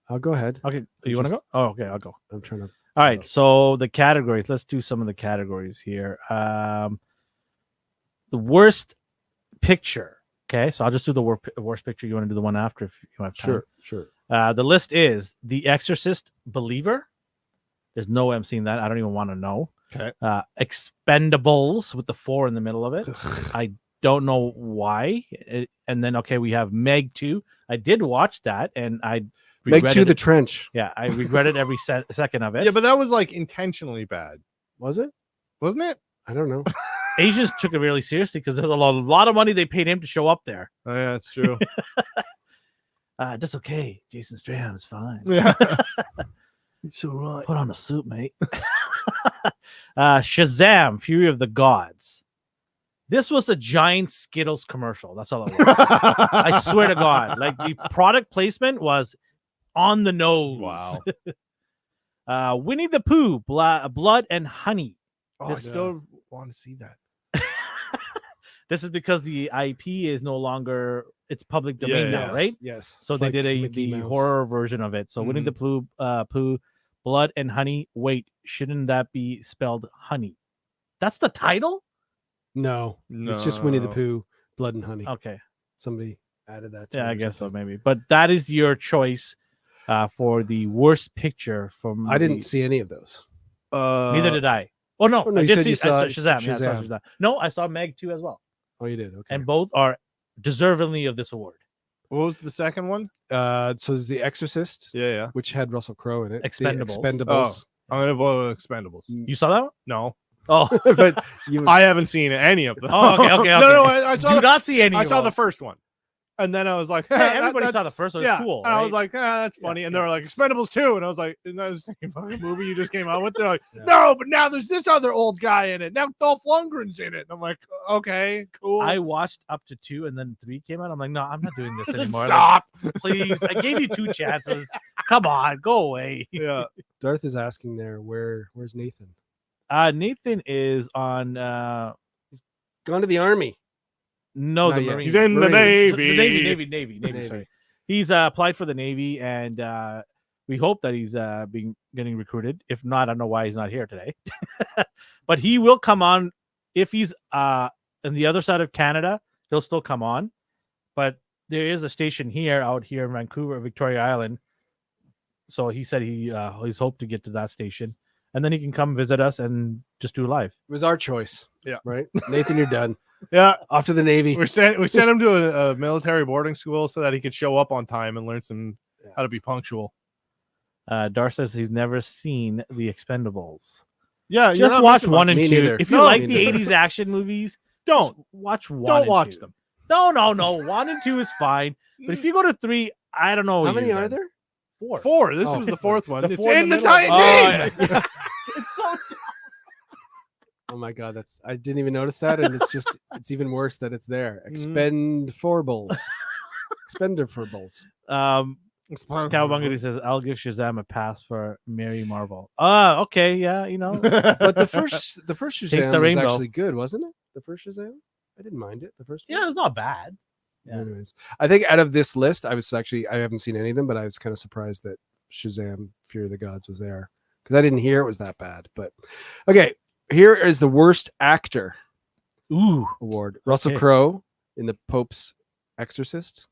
I'll go ahead. Okay. You want to go? Oh, okay. I'll go. I'm trying to. All right. So the categories. Let's do some of the categories here. The worst picture. Okay. So I'll just do the worst picture. You want to do the one after if you have time? Sure. The list is The Exorcist, Believer. There's no way I'm seeing that. I don't even want to know. Okay. Expendables with the 4 in the middle of it. I don't know why. And then we have Meg 2. I did watch that, and I Meg regretted 2 the it. Trench. Yeah, I regretted every second of it. Yeah, but that was like intentionally bad, Was it? wasn't it? I don't know. Asians took it really seriously because there's a lot of money they paid him to show up there. Oh, yeah, that's true. That's okay. Jason Stratham is fine. Yeah. It's all right. Put on a suit, mate. Shazam! Fury of the Gods. This was a giant Skittles commercial. That's all it was. I swear to God, like the product placement was on the nose. Wow. Winnie the Pooh, Blood and Honey. Oh, I still want to see that. This is because the IP is no longer it's public domain now, Yes, right? Yes. So It's they like did Mickey the Mouse. horror version of it. So Winnie the Pooh, Blood and Honey. Wait, shouldn't that be spelled honey? That's the title? No, it's just Winnie the No. Pooh, Blood and Honey. Okay. Somebody added that. To Yeah, it I or guess so, something. maybe. But that is your choice for the worst picture from I didn't see any of those. Neither did I. Oh no, Oh, no, I you did said see you saw Shazam. Yeah, I saw Shazam. Shazam. No, I saw Meg 2 as well. Oh, you did. Okay. And both are deservingly of this award. What was the second one? so it's The Exorcist, Yeah. which had Russell Crowe in it. The Expendables. Expendables. I'm gonna vote with Expendables. You saw that one? No, Oh, But you, I haven't seen any of them. Oh, okay. No, I saw. do The, not see any. I of saw the them. first one, and then I was like, Hey, that- everybody that- saw the first one. Yeah, It's cool. and I was right? like, that's funny. And they were like, Expendables 2. And I was like, isn't that the same fucking movie you just came out with? They're like, Yeah. no, but now there's this other old guy in it. Now Dolph Lundgren's in it. And I'm like, okay, cool. I watched up to 2, and then 3 came out. I'm like, no, I'm not doing this anymore. Like, Stop. please. I gave you 2 chances. Come on, go away. Yeah. Darth is asking there, where's Nathan? Nathan is on. Gone to the army. No, Not the yet. Marines. He's in the Marines. Navy. The Navy. Navy. Sorry. He's applied for the Navy, and we hope that he's getting recruited. If not, I don't know why he's not here today. But he will come on if he's on the other side of Canada. He'll still come on, but there is a station out here in Vancouver, Victoria Island. So he said he's hoped to get to that station, and then he can come visit us and just do live. It was our choice. Yeah. Right? Nathan, you're done. Yeah. Off to the Navy. We sent him to a military boarding school so that he could show up on time and learn how to be punctual. Dar says he's never seen The Expendables. Yeah, you're Just not watch missing one much. and Me two. neither. If you No, like me the neither. 80s action movies, Don't just watch one. don't and watch two. them. No. 1 and 2 is fine. But if you go to 3, I don't know. How what many you've are done. there? 4. 4. This Oh, was the 4th one. The It's 4 in the middle of title it. name. yeah. It's so Oh my god, that's I didn't even notice that, and it's even worse that it's there. Expendables. Cowabunga says, I'll give Shazam a pass for Mary Marvel. Okay, yeah, But the first Shazam Taste the was rainbow. actually good, wasn't it? The first Shazam? I didn't mind it. The first one. yeah, it's not bad. Yeah. Anyways, I think out of this list, I haven't seen any of them, but I was kind of surprised that Shazam: Fury of the Gods was there because I didn't hear it was that bad. But okay, here is the worst actor award. Russell Okay. Crowe in The Pope's Exorcist.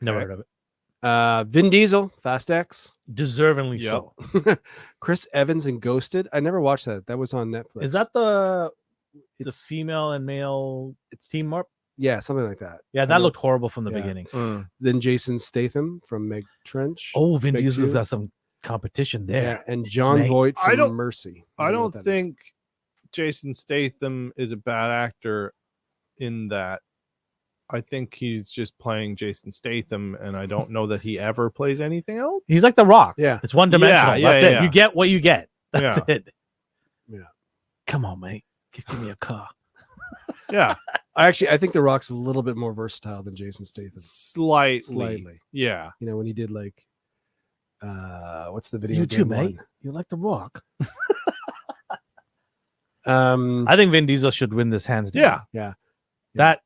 Never heard of it. Vin Diesel, Fast X. Deservingly Yep. so. Chris Evans in Ghosted. I never watched that. That was on Netflix. Is that the It's female and male team up? yeah, something like that. Yeah, I that know looked it's- horrible from the yeah. beginning. Then Jason Statham from Meg Trench. Oh, Vin Meg Diesel's 2. got some competition yeah, there. and John Meg- Voight I from don't- Mercy. I know don't what that is. think Jason Statham is a bad actor in that. I think he's just playing Jason Statham, and I don't know that he ever plays anything else. He's like The Rock. Yeah. It's one dimensional. Yeah, That's yeah, it. yeah. You get what you get. That's Yeah. it. Yeah. Come on, mate. Give me a car. Yeah, I think The Rock's a little bit more versatile than Jason Statham. slightly. Yeah, You know, when he did like what's the video You too, game mate. You like The Rock. one? I think Vin Diesel should win this hands down. yeah. That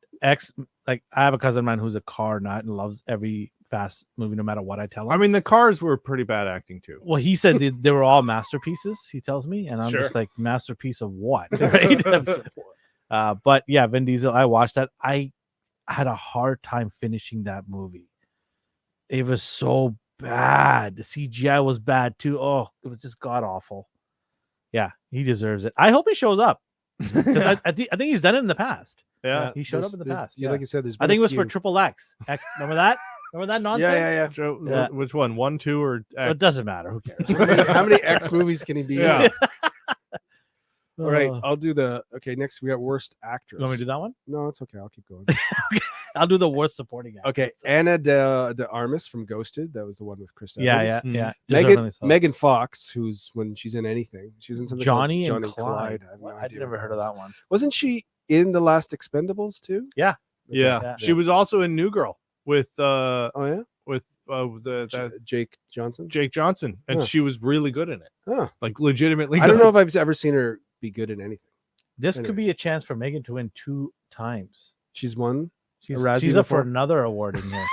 I have a cousin of mine who's a car nut and loves every fast movie no matter what I tell him. I mean, the Cars were pretty bad acting too. well, he said they were all masterpieces, he tells me, and I'm Sure. just like, masterpiece of what? Right? But yeah, Vin Diesel, I watched that. I had a hard time finishing that movie. It was so bad. The CGI was bad too. Oh, it was just god awful. Yeah, he deserves it. I hope he shows up. 'Cause I think he's done it in the past. Yeah, He showed up in the past. Yeah, Yeah. like you said, there's I been think a it was for few. Triple X. Remember that? Remember that nonsense? Yeah. Joe, Yeah. which one? 1, 2, or X? It doesn't matter. Who cares? How many X movies can he be? Yeah. in? All right, Uh, I'll do the. Okay, next we got worst actress. you want me to do that one? No, it's okay. I'll keep going. I'll do the worst supporting actor. Okay, Anna de Armas from Ghosted. That was the one with Chris Evans. Yeah. Mhm. Deservingly so. Megan Fox, who's when she's in anything, she's in something called Johnny and Johnny Clyde. I have no What? idea I'd never what heard of is. that one. Wasn't she in the last Expendables too? Yeah. Yeah. She was also in New Girl with Oh yeah, Jake Johnson. Jake Johnson, and Huh. she was really good in it. Huh. Like legitimately. I don't good. know if I've ever seen her be good in anything. This could be Anyways. a chance for Megan to win 2 times. She's won. She's, Razzie she's up for before? another award in here.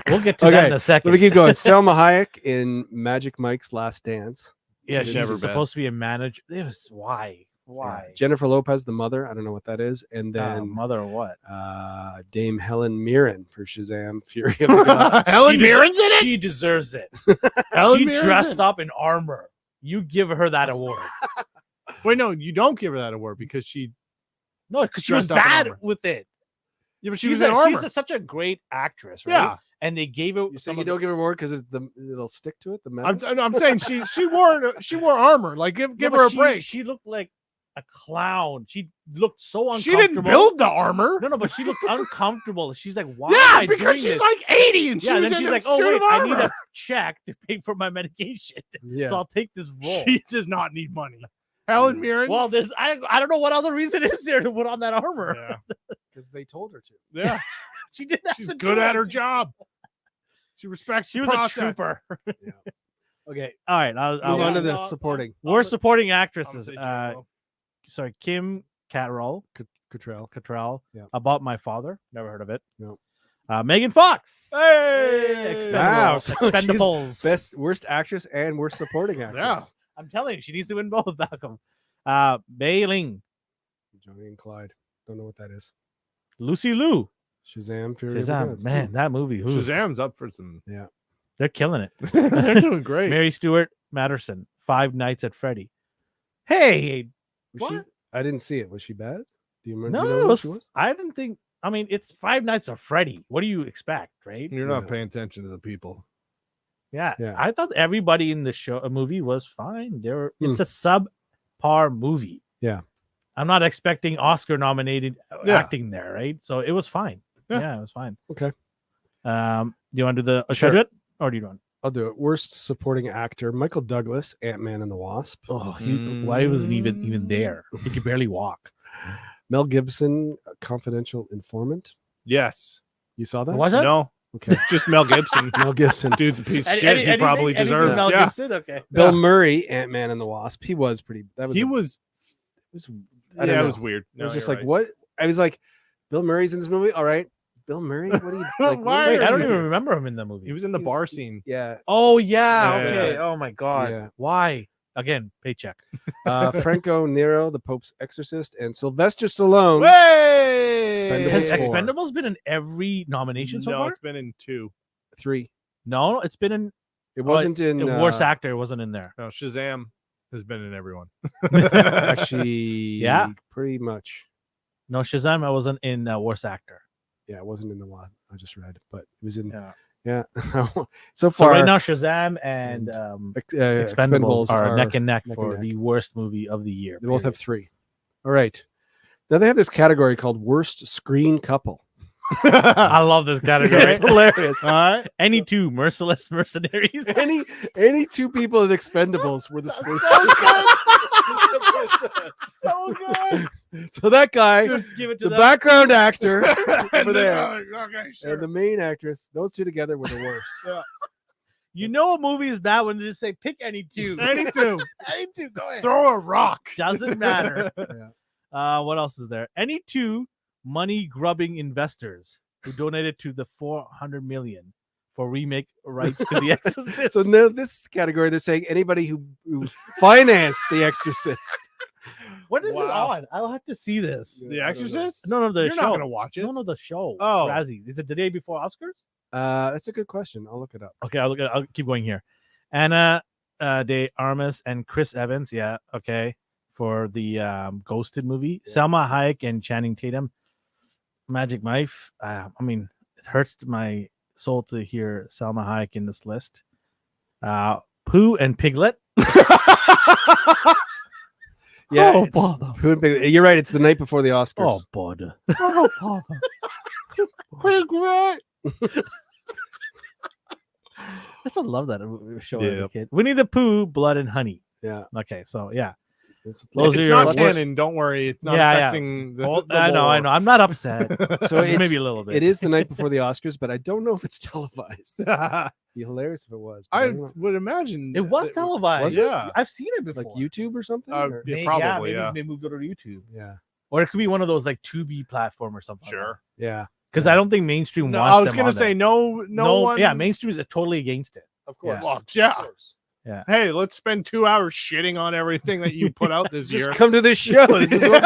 We'll get to that Okay, in a second. Let me keep going. Selma Hayek in Magic Mike's Last Dance. Yeah, She's she's never bad. supposed to be a manager. It was why? Why? Jennifer Lopez, the mother. I don't know what that is. And then Mother or what? Dame Helen Mirren for Shazam: Fury of the Gods. Helen She des- Mirren's in it. She deserves it. Helen she Mirren's dressed in it? up in armor. You give her that award. Wait, no, you don't give her that award because she. No, because she was Dressed up in bad armor. with it. Yeah, but she She's was in armor. such a great actress, right? Yeah, And they gave it. You say some you of the- don't give her more because it'll stick to it. The metal. I'm saying she wore armor. Like give No, her but a break. She looked like a clown. She looked so She uncomfortable. didn't build the armor. No, but she looked uncomfortable. She's like, why am Yeah, I because doing she's this? like 80 and she yeah, was then in she's a like, oh suit wait, of I need armor. a check to pay for my medication, yeah. so I'll take this role. She does not need money. Helen Mirren. Well, I don't know what other reason is there to put on that armor. yeah, Because they told her to. yeah. She didn't. have She's to good do at it. her job. She respects. She the was process. a trooper. Okay. All right, I'll Move on to I'll- the I'll- supporting. We're supporting I'm gonna actresses. say J-Lo. Sorry, Kim Cattrall. Cottrell. Yeah. About My Father. Never heard of it. No. Megan Fox. Hey! Wow, Expendables. so she's Expendables. Best worst actress and worst supporting actress. Yeah. I'm telling you, she needs to win both. Malcolm. Bei Ling. Johnny and Clyde. Don't know what that is. Lucy Liu. Shazam! Fury of the Shazam. Gods. Man, that movie. Ooh, Shazam's up for some. they're killing it. They're doing great. Mary Stuart Matterson. Five Nights at Freddy. Hey, Was she- what? I didn't see it. Was she bad? Do you remember? No, you know it who was, she was? I didn't think. I mean, it's Five Nights at Freddy. What do you expect, right? You're not Yeah. paying attention to the people. Yeah, Yeah. I thought everybody in the movie was fine. They were. Hmm. It's a par movie. Yeah. I'm not expecting Oscar nominated Yeah. acting there, right? So it was fine. Yeah. Yeah, it was fine. Okay. Do you want to do the Sure. should I do it or do you want? I'll do it. Worst supporting actor: Michael Douglas, Ant-Man and the Wasp. Oh, why wasn't he even there? He could barely walk. Mel Gibson, Confidential Informant. Yes. You saw that? Was it? No. Okay. Just Mel Gibson. Mel Gibson. Dude's a piece of shit. He probably anything deserves. Mel Yeah. Gibson? Okay. Bill Murray, Ant-Man and the Wasp. He was pretty. That was. He a- was. it was Yeah, don't it know. was weird. It was No, just you're like right. what? I was like, Bill Murray's in this movie. All right, Bill Murray. What do you like? Why Wait, are I don't you- even remember him in the movie. He was in the He was- bar scene. Yeah. Oh yeah. Yeah. Okay. Oh my god. Yeah. Why? Again, paycheck. Franco Nero, the Pope's Exorcist, and Sylvester Stallone. Way. Expendables Has four. Expendables been in every nomination so No, far? it's been in 2. 3. No, it's been in It wasn't in worst actor. It wasn't in there. No, Shazam has been in everyone. actually. Yeah. Pretty much. No, Shazam. I wasn't in worst actor. Yeah, it wasn't in the one I just read, but it was in. Yeah. Yeah. so So far, right now, Shazam and Expendables are neck and neck neck for and neck. the worst movie of the year. They both have 3. All right. Now they have this category called worst screen couple. I love this category. It's hilarious. All right. Any two merciless mercenaries. any 2 people in Expendables were the worst. So good. So that guy, Just give it to the them. background actor over there, Okay, sure. and the main actress, those 2 together were the worst. You know a movie is bad when they just say pick any two. Any two. Any two. Go ahead. Throw a rock. Doesn't matter. Yeah. What else is there? Any two money grubbing investors who donated to the 400 million for remake rights to The Exorcist. So now this category, they're saying anybody who financed The Exorcist. What is it Wow. on? I'll have to see this. Yeah. The Exorcist? No, the You're show. not gonna watch it. No, the show. Oh. Razzie. Is it the day before Oscars? That's a good question. I'll look it up. Okay, I'll keep going here. Anna de Armas and Chris Evans. Yeah, okay. For the Ghosted movie. Yeah. Selma Hayek and Channing Tatum. Magic Mike. I mean, it hurts my soul to hear Selma Hayek in this list. Pooh and Piglet. Yeah, Oh, it's- bother. you're right. It's the night before the Oscars. Oh, bother. Oh, bother. Piglet. I still love that show as Yeah. a kid. Winnie the Pooh, Blood and Honey. Yeah. Okay, so yeah. It's- Those It's are your not worst- canon. Don't worry. It's not Yeah, yeah. affecting the, Well, the I know. lore. I'm not upset. So it's, Maybe a little bit. It is the night before the Oscars, but I don't know if it's televised. It'd be hilarious if it was. but I don't know. would imagine It was that- televised. Was it? Yeah. I've seen it before. like YouTube or something. or- Yeah, Maybe, probably. maybe Yeah. they moved over to YouTube, Yeah. or it could be one of those like Tubi platform or something. Sure. Yeah. Because I don't think mainstream No, wants. I was them gonna on say there. no one. Yeah, mainstream is totally against it. Of course. Well, yeah. course. Yeah. Hey, let's spend 2 hours shitting on everything that you put out this Just year. come to this show. This is what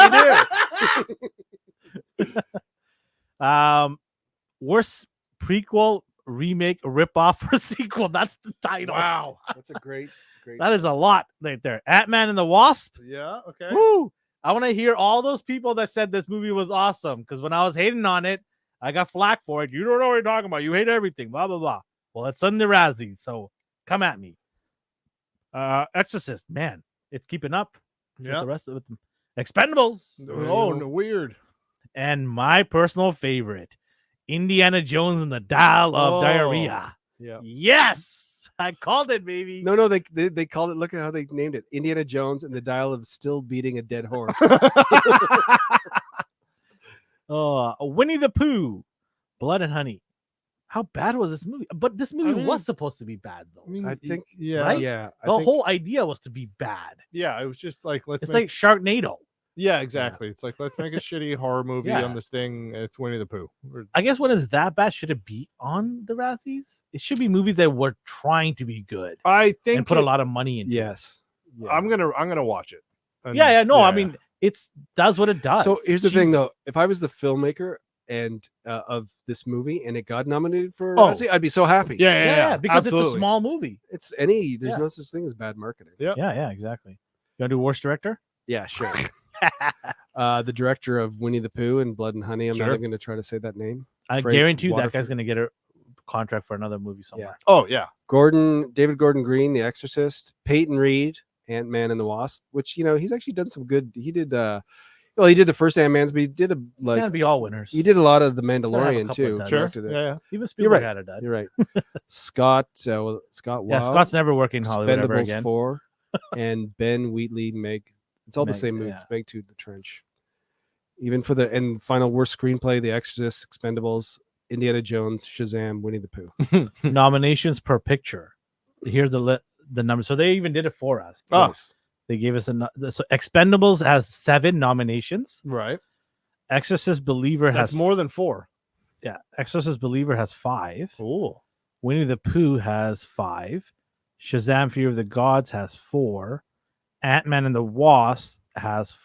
we do. Worst prequel, remake, ripoff, or sequel. That's the title. Wow. That's a great. That is a lot right there. Ant-Man and the Wasp. Yeah. Okay. Woo! I want to hear all those people that said this movie was awesome. Because when I was hating on it, I got flack for it. You don't know what you're talking about. You hate everything. Blah blah blah. Well, it's on the Razzie, so come at me. Exorcist, man, it's keeping up. With Yeah. the rest of it. Expendables. Oh, no, weird. And my personal favorite, Indiana Jones and the Dial of Oh. Diarrhea. Yeah. Yes, I called it, baby. No, they called it. Look at how they named it: Indiana Jones and the Dial of Still Beating a Dead Horse. Winnie the Pooh, Blood and Honey. How bad was this movie? But this movie mean- was supposed to be bad, though. I think. Yeah. Right? Yeah. I The think- whole idea was to be bad. Yeah. It was just like let's It's make, like Sharknado. yeah, exactly. It's like let's make a shitty horror movie Yeah. on this thing. It's Winnie the Pooh. I guess when it's that bad, should it be on the Razzies? It should be movies that were trying to be good I think and put a lot of money into. Yes. Yeah. I'm gonna watch it. And- Yeah, no, I yeah. mean, it's does what it does. So here's the thing, She's- though. If I was the filmmaker and of this movie and it got nominated for a Oh. Razzie, I'd be so happy. Yeah, because it's a absolutely. small movie. There's Yeah. no such thing as bad marketing. Yeah. Yeah, exactly. You want to do worst director? Yeah, sure. The director of Winnie the Pooh and Blood and Honey. I'm not Sure. even going to try to say that name. I Frank guarantee you that guy's Waterford. going to get a contract for another movie somewhere. Oh yeah. David Gordon Green, The Exorcist, Peyton Reed, Ant-Man and the Wasp, which he's actually done some good. He did he did the first Ant-Man's, but he did Can't be all winners. he did a lot of the have a Mandalorian couple too. of Sure. directed it. Yeah. Even You're Spielberg right. had a dud. You're right. Scott Wow. Yeah, Scott's never working in Hollywood ever Expendables again. 4 and Ben Wheatley Meg. It's all the Meg, same movie. yeah. Meg 2 The Trench. Even for the final worst screenplay, The Exorcist, Expendables, Indiana Jones, Shazam, Winnie the Pooh. Nominations per picture. Here's the number. So they even did it for us. Oh. Nice. They gave us so Expendables has 7 nominations. Right. Exorcist Believer That's has more than 4. Yeah, Exorcist Believer has 5. Ooh. Winnie the Pooh has 5. Shazam Fear of the Gods has 4. Ant-Man and the Wasp has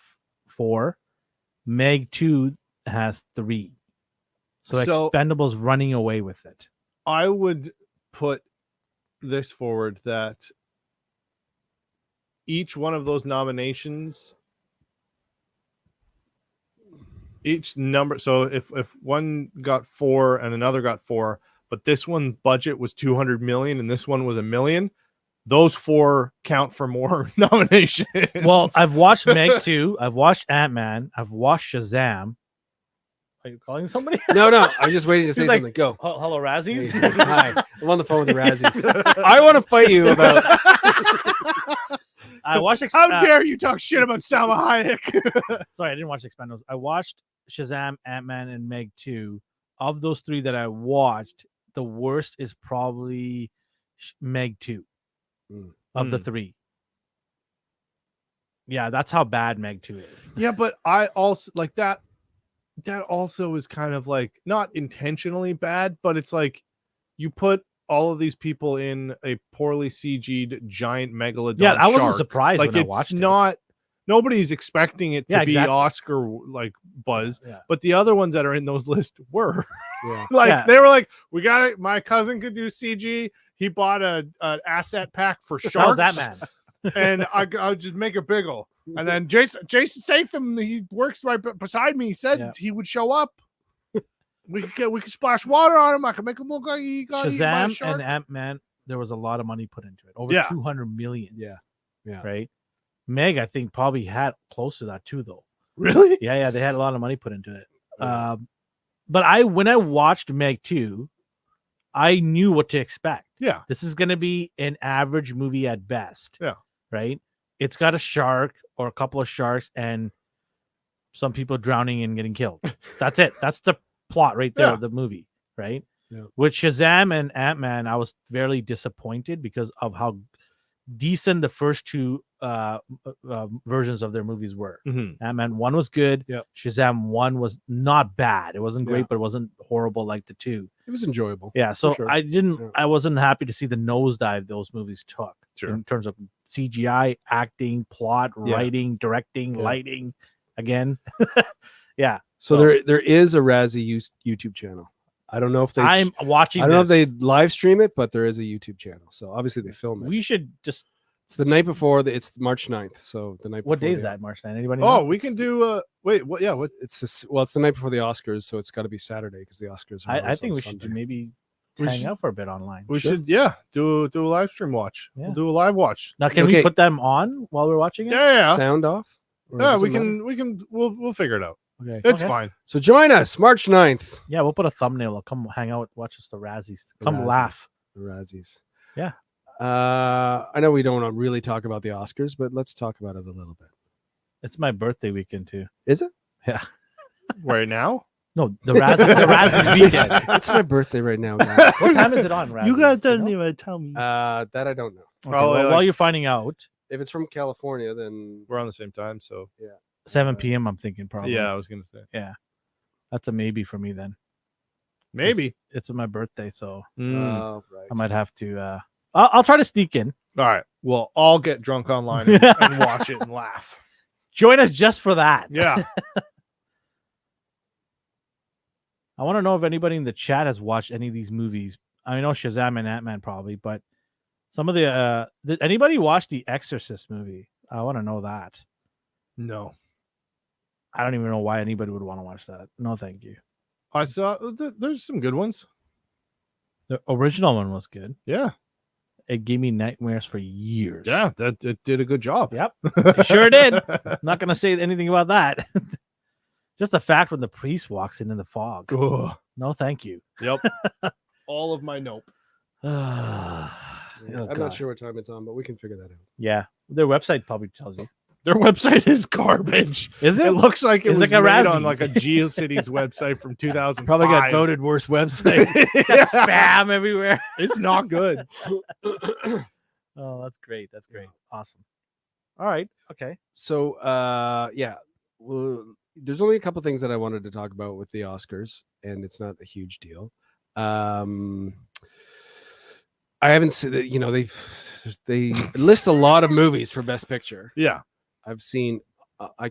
4. Meg 2 has 3. So Expendables running away with it. I would put this forward that each one of those nominations, each number, so if one got 4 and another got 4, but this one's budget was 200 million and this one was $1 million, those 4 count for more nominations. Well, I've watched Meg 2, I've watched Ant-Man, I've watched Shazam. Are you calling somebody? No, I was just waiting to say like, something. Go. Hello, Razzies. Hey, hi. I'm on the phone with the Razzies. I want to fight you about. I watched. How dare you talk shit about Salma Hayek? Sorry, I didn't watch Expendables. I watched Shazam, Ant-Man, and Meg 2. Of those 3 that I watched, the worst is probably Meg 2 of the 3. Yeah, that's how bad Meg 2 is. Yeah, but I also like that. That also is kind of like not intentionally bad, but it's like you put all of these people in a poorly CG'd giant megalodon. Yeah, I wasn't shark. surprised Like when I it's watched not. Nobody's expecting it to Yeah, be exactly. Oscar like buzz, Yeah. but the other ones that are in those lists were. Yeah. Like Yeah. they were like, we got it. My cousin could do CG. He bought an asset pack for How's sharks. that, man? And I'll just make a biggle. And then Jason Statham, he works right beside me. He said he would show up. We could splash water on him. I could make him look like he got eaten by a Shazam shark. and Ant-Man, there was a lot of money put into it. Over 200 million. Yeah. Right? Meg, I think, probably had close to that too, though. Really? Yeah, they had a lot of money put into it. But when I watched Meg 2, I knew what to expect. Yeah. This is going to be an average movie at best. Yeah. Right? It's got a shark or a couple of sharks and some people drowning and getting killed. That's it. That's the plot right there of the movie. Right? Yeah. With Shazam and Ant-Man, I was fairly disappointed because of how decent the first 2 versions of their movies were. Mm-hmm. Ant-Man 1 was good. Yep. Shazam 1 was not bad. It wasn't great, Yeah. but it wasn't horrible like the 2. It was enjoyable. Yeah, so sure. I wasn't happy to see the nosedive those movies took Sure. in terms of CGI, acting, plot, Yeah. writing, directing, Yeah. lighting. Again, yeah. So there is a Razzie YouTube channel. I don't know if they. I'm watching. I don't know if they this. live stream it, but there is a YouTube channel. So obviously they film it. We should just. It's the night before. It's March 9th. So the night. What before day is the- that, March 9th? Anybody? Oh, know? we can do. Wait. What? Yeah. What? It's the night before the Oscars, so it's got to be Saturday because the Oscars. Are I always think on we should Sunday. maybe We hang should- out for a bit online. We Sure. should. Yeah. Do a live stream watch. Yeah. We'll do a live watch. Now, can we Okay. put them on while we're watching it? Yeah. Sound off. Or Yeah. does We it matter? can. We can. We'll figure it out. Okay. It's Okay. fine. So join us March 9th. Yeah, we'll put a thumbnail. I'll come hang out, watch us the Razzies. The Come Razzies. laugh. The Razzies. Yeah. I know we don't want to really talk about the Oscars, but let's talk about it a little bit. It's my birthday weekend too. Is it? Right now. No, the Razzies weekend. It's my birthday right now, guys. What time is it on, Razzies? You guys Do don't know? even tell me. That I don't know. Okay, Probably well, like while you're finding out, If it's from California, then We're on the same time, so 7 p.m. I'm thinking probably. yeah. I was gonna say That's a maybe for me then. maybe. It's my birthday, so oh, right. I might have to. I'll try to sneak in. All right. We'll all get drunk online and watch it and laugh. Join us just for that. Yeah. I want to know if anybody in the chat has watched any of these movies. I know Shazam and Ant-Man probably, but some of the did anybody watch the Exorcist movie? I want to know that. No. I don't even know why anybody would want to watch that. No, thank you. I saw. There's some good ones. The original one was good. Yeah. It gave me nightmares for years. Yeah, that it did a good job. Yep. It sure did. I'm not gonna say anything about that. Just the fact when the priest walks in the fog. Ugh. No, thank you. Yep. All of my nope. Oh, I'm God. not sure what time it's on, but we can figure that out. Yeah, their website probably tells you. Their website is garbage. Is it? It looks like it It's was like a made Razzie. on like a GeoCities website from 2000. Probably got voted worst website. Spam everywhere. It's not good. Oh, that's great. That's great. Awesome. All right. Okay. So, yeah, well, there's only a couple things that I wanted to talk about with the Oscars, and it's not a huge deal. I haven't seen, you know, they list a lot of movies for Best Picture. Yeah. I've seen. I'll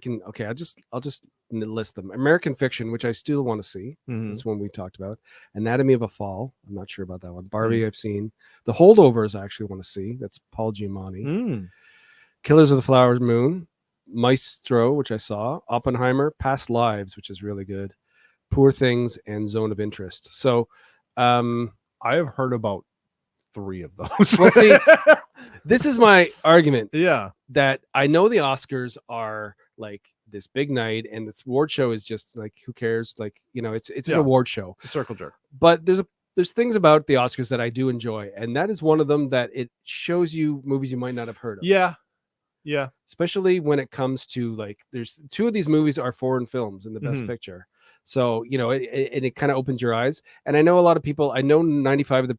just list them. American Fiction, which I still want to see. Mhm. That's one we talked about. Anatomy of a Fall. I'm not sure about that one. Barbie, I've seen. The Holdovers, I actually want to see. That's Paul Giamatti. Mm. Killers of the Flower Moon. Maestro, which I saw. Oppenheimer. Past Lives, which is really good. Poor Things and Zone of Interest. So, I have heard about 3 of those. well, see, this is my argument. Yeah. That I know the Oscars are like this big night, and this award show is just like, who cares? Like, you know, it's an award show. It's a circle jerk. But there's things about the Oscars that I do enjoy, and that is one of them, that it shows you movies you might not have heard of. Yeah. Yeah. Especially when it comes to, like, there's 2 of these movies are foreign films in the Best Picture. So, you know, it kind of opens your eyes. And I know a lot of people, I know 95%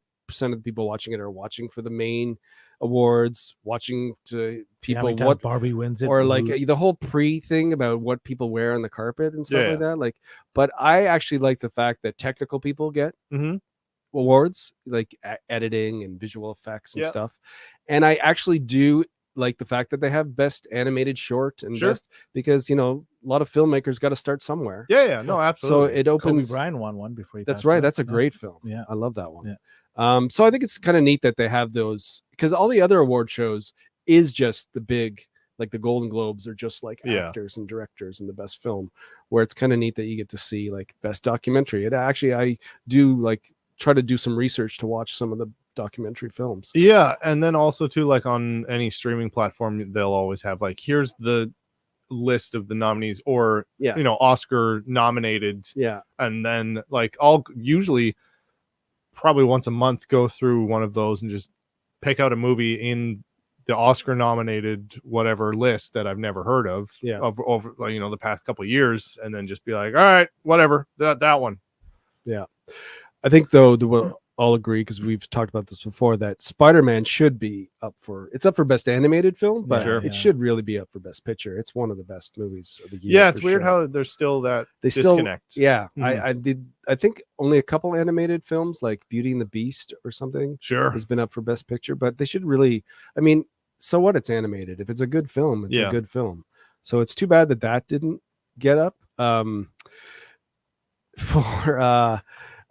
of the people watching it are watching for the main awards, watching to people what Barbie wins it, or like the whole pre thing about what people wear on the carpet and stuff like that. Like, but I actually like the fact that technical people get awards, like editing and visual effects and stuff. And I actually do like the fact that they have Best Animated Short and Best, because, you know, a lot of filmmakers got to start somewhere. Yeah. No, absolutely. So it opens. Kobe Bryant won one before he That's passed right. away. That's a great film. Yeah. I love that one. Yeah. So I think it's kind of neat that they have those, because all the other award shows is just the big, like the Golden Globes are just like actors and directors in the best film, where it's kind of neat that you get to see like Best Documentary. It actually, I do like try to do some research to watch some of the documentary films. Yeah. And then also too, like on any streaming platform, they'll always have like, here's the list of the nominees, or you know, Oscar nominated. Yeah. And then like I'll usually probably once a month go through one of those and just pick out a movie in the Oscar nominated whatever list that I've never heard of over you know, the past couple of years, and then just be like, all right, whatever, that one. Yeah. I think though we'll all agree, because we've talked about this before, that Spider-Man should be up for Best Animated Film, but it should really be up for Best Picture. It's one of the best movies of the year. Yeah, it's weird how there's still that disconnect. I think only a couple animated films like Beauty and the Beast or something has been up for Best Picture, but they should really, I mean, so what, it's animated. If it's a good film, it's a good film. So it's too bad that didn't get up.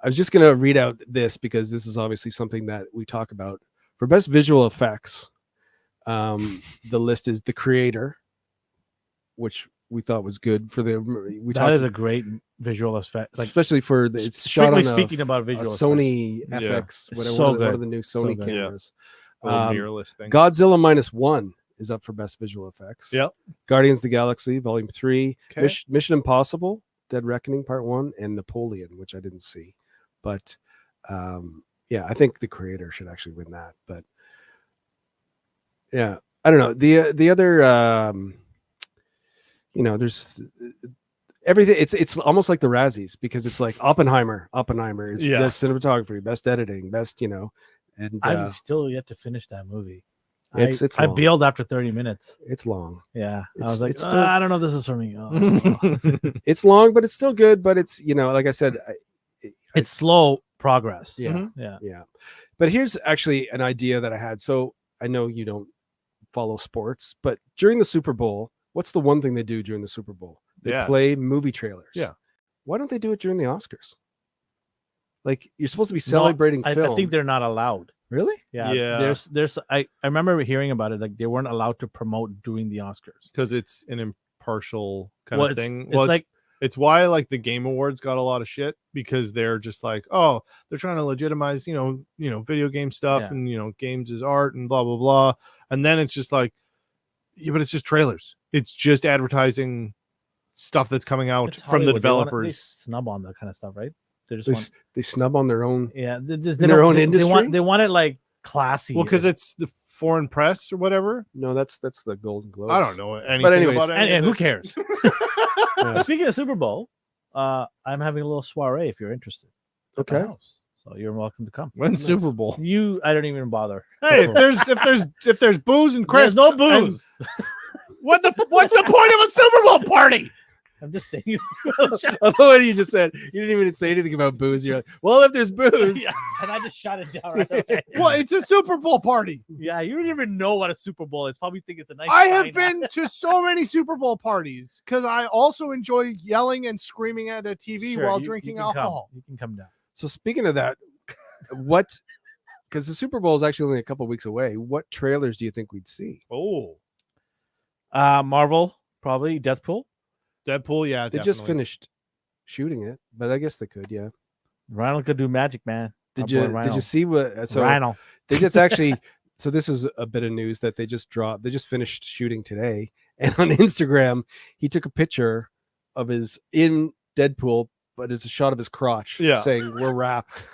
I was just going to read out this, because this is obviously something that we talk about. For Best Visual Effects, the list is The Creator, which we thought was good. For that is a great visual effect, like, especially for it's shot on speaking about visual Sony effects. FX, whatever, one of the new Sony cameras. Mirrorless thing. Godzilla -1 is up for Best Visual Effects. Yep. Guardians of the Galaxy Volume 3, Mission Impossible, Dead Reckoning Part 1, and Napoleon, which I didn't see. But I think The Creator should actually win that. But yeah, I don't know. The other you know, there's everything. It's almost like the Razzies, because it's like Oppenheimer is best cinematography, best editing, best, you know. And I've still yet to finish that movie. I bailed after 30 minutes. It's long. Yeah. I was like, I don't know if this is for me. It's long, but it's still good. But it's, you know, like I said, it's slow progress. Yeah. But here's actually an idea that I had. So I know you don't follow sports, but during the Super Bowl, what's the one thing they do during the Super Bowl? They play movie trailers. Yeah. Why don't they do it during the Oscars? Like, you're supposed to be celebrating film. I think they're not allowed. Really? Yeah. There's I remember hearing about it. Like, they weren't allowed to promote during the Oscars because it's an impartial kind of thing. It's like It's why like the Game Awards got a lot of shit because they're just like, oh, they're trying to legitimize, video game stuff Yeah. and games is art and blah blah blah. And then it's just like, yeah, but it's just trailers. It's just advertising stuff that's coming out It's from the Hollywood. They developers. snub on that kind of stuff, right? They just They, want, they snub on their own. yeah, they their don't- own they industry? They want it like classy. Well, because it's the foreign press or whatever. No, that's the Golden Globes. I don't know anything But anyways, about any and of who this. cares? Yeah. Speaking of Super Bowl, I'm having a little soiree if you're interested. At the Okay. house. So you're welcome to come. When's Nice. Super Bowl? I don't even bother. Hey, if there's booze and There's crisps, no and- booze. what's the point of a Super Bowl party? I'm just saying. Although what you just said, you didn't even say anything about booze. You're like, well, if there's booze, Yeah, and I just shut it down right away. Well, it's a Super Bowl party. Yeah, you don't even know what a Super Bowl is. Probably think it's a nice. I have diner. been to so many Super Bowl parties because I also enjoy yelling and screaming at a TV Sure, while you drinking can come. alcohol. You can come down. So speaking of that, because the Super Bowl is actually only a couple weeks away, what trailers do you think we'd see? Oh, Marvel, probably Deathpool. Deadpool, yeah, They just definitely. finished shooting it, but I guess they could, yeah. Rhino could do magic, man. Did Our you boy did Rhino. you see what? So Rhino. they just actually. So this was a bit of news that they just dropped. They just finished shooting today, and on Instagram, he took a picture of his in Deadpool, but it's a shot of his crotch, Yeah. saying "We're wrapped."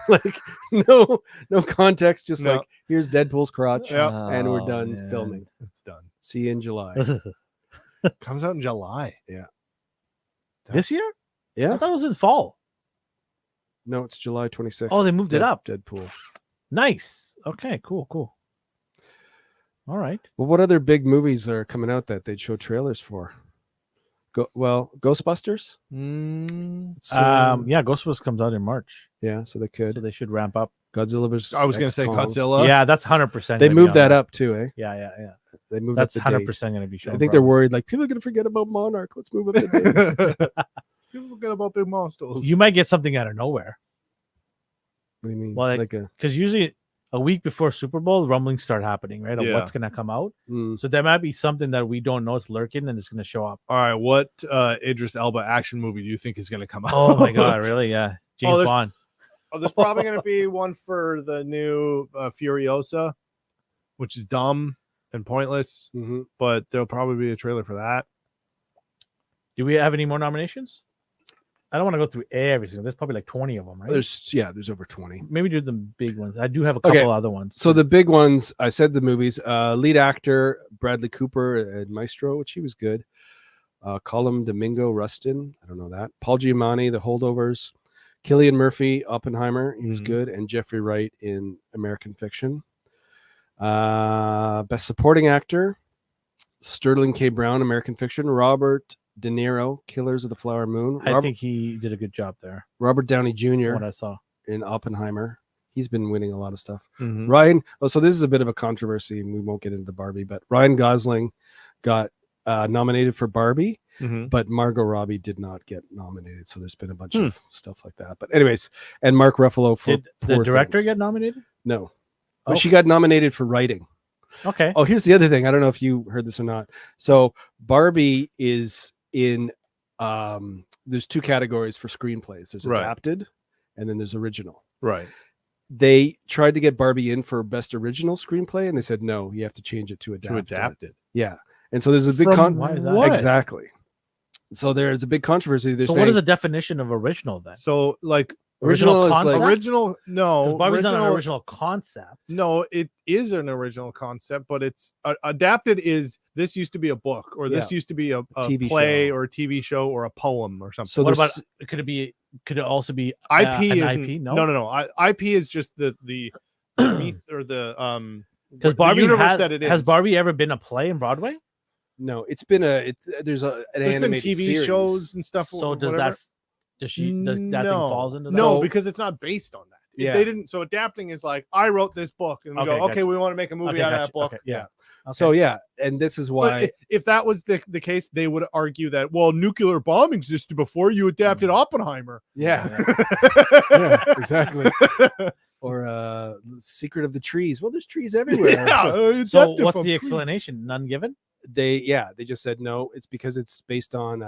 Like no context, just No. like here's Deadpool's crotch, Yeah. and we're Oh, done man. filming. It's done. See you in July. Comes out in July. This year? I Yeah, thought it was in fall. no, it's July 26th. Oh, they moved it up. Deadpool. Nice. Okay, cool. All right. Well, what other big movies are coming out that they'd show trailers for? Ghostbusters. It's, Yeah, Ghostbusters comes out in March. yeah, so they could. So they should ramp up. Godzilla vs. I was going to say Kong. Godzilla. Yeah, that's 100%. They gonna be moved on that there. up too, eh? Yeah. They moved That's up the date. 100% going to be shown. I think they're worried, like people are going to forget about Monarch. Let's move up the date. People forget about big monsters. You might get something out of nowhere What do you mean? Well, like a because usually a week before Super Bowl, rumblings start happening, right? Of Yeah. what's going to come out. mm, So there might be something that we don't know is lurking and it's going to show up. All right, what Idris Elba action movie do you think is going to come out? Oh my God, really? Yeah. James there's- Bond. Oh, there's probably going to be one for the new Furiosa, which is dumb and pointless, mhm. but there'll probably be a trailer for that. Do we have any more nominations? I don't want to go through every single. There's probably like 20 of them, right? There's over 20. Maybe do the big ones. I do have a couple Okay, other ones. So the big ones, I said the movies. Lead actor Bradley Cooper and Maestro, which he was good. Colum Domingo Rustin, I don't know that. Paul Giamatti, The Holdovers. Cillian Murphy, Oppenheimer, he was Mhm. good, and Jeffrey Wright in American Fiction. Best Supporting Actor, Sterling K. Brown, American Fiction. Robert De Niro, Killers of the Flower Moon. I think he did a good job there. Robert Downey Jr. What I saw. in Oppenheimer. He's been winning a lot of stuff. Mhm. Ryan. Oh, so this is a bit of a controversy, and we won't get into Barbie, but Ryan Gosling got nominated for Barbie, Mhm. but Margot Robbie did not get nominated. So there's been a bunch of stuff like that. But anyways, and Mark Ruffalo for Did the Poor director Things. get nominated? No, Oh. but she got nominated for writing. Okay. Oh, here's the other thing. I don't know if you heard this or not. So Barbie is in. There's two categories for screenplays. There's Right. adapted, and then there's original. Right. They tried to get Barbie in for best original screenplay, and they said no, you have to change it to To adapted. adapt it. Yeah, and so there's a big From Why is that? what? exactly. So there's a big controversy. They're So saying what is the definition of original then? So like original is concept? like original, no, 'Cause Barbie's not an original, original concept. no, it is an original concept, but it's adapted is this used to be a book or this used to be a TV play show. or a TV show or a poem or something. so. What there's- about could it also be IP an is IP? No, no. IP is just the or the because the Barbie universe that it has is. Barbie ever been a play in Broadway? no, it's been there's an There's been animated TV series. shows and stuff. So does whatever. does that thing No. falls into that? No, So- because it's not based on that. Yeah. They didn't. So adapting is like I wrote this book, and we Okay, go, gotcha. okay, we want to make a movie Okay, out of gotcha. that book. Okay, yeah. Okay. So yeah, and this is But why. if that was the case, they would argue that nuclear bomb existed before you adapted Oppenheimer. Yeah, Yeah. yeah, exactly. Or Secret of the Trees. Well, there's trees everywhere. So what's the explanation? None given. They just said no. It's because it's based on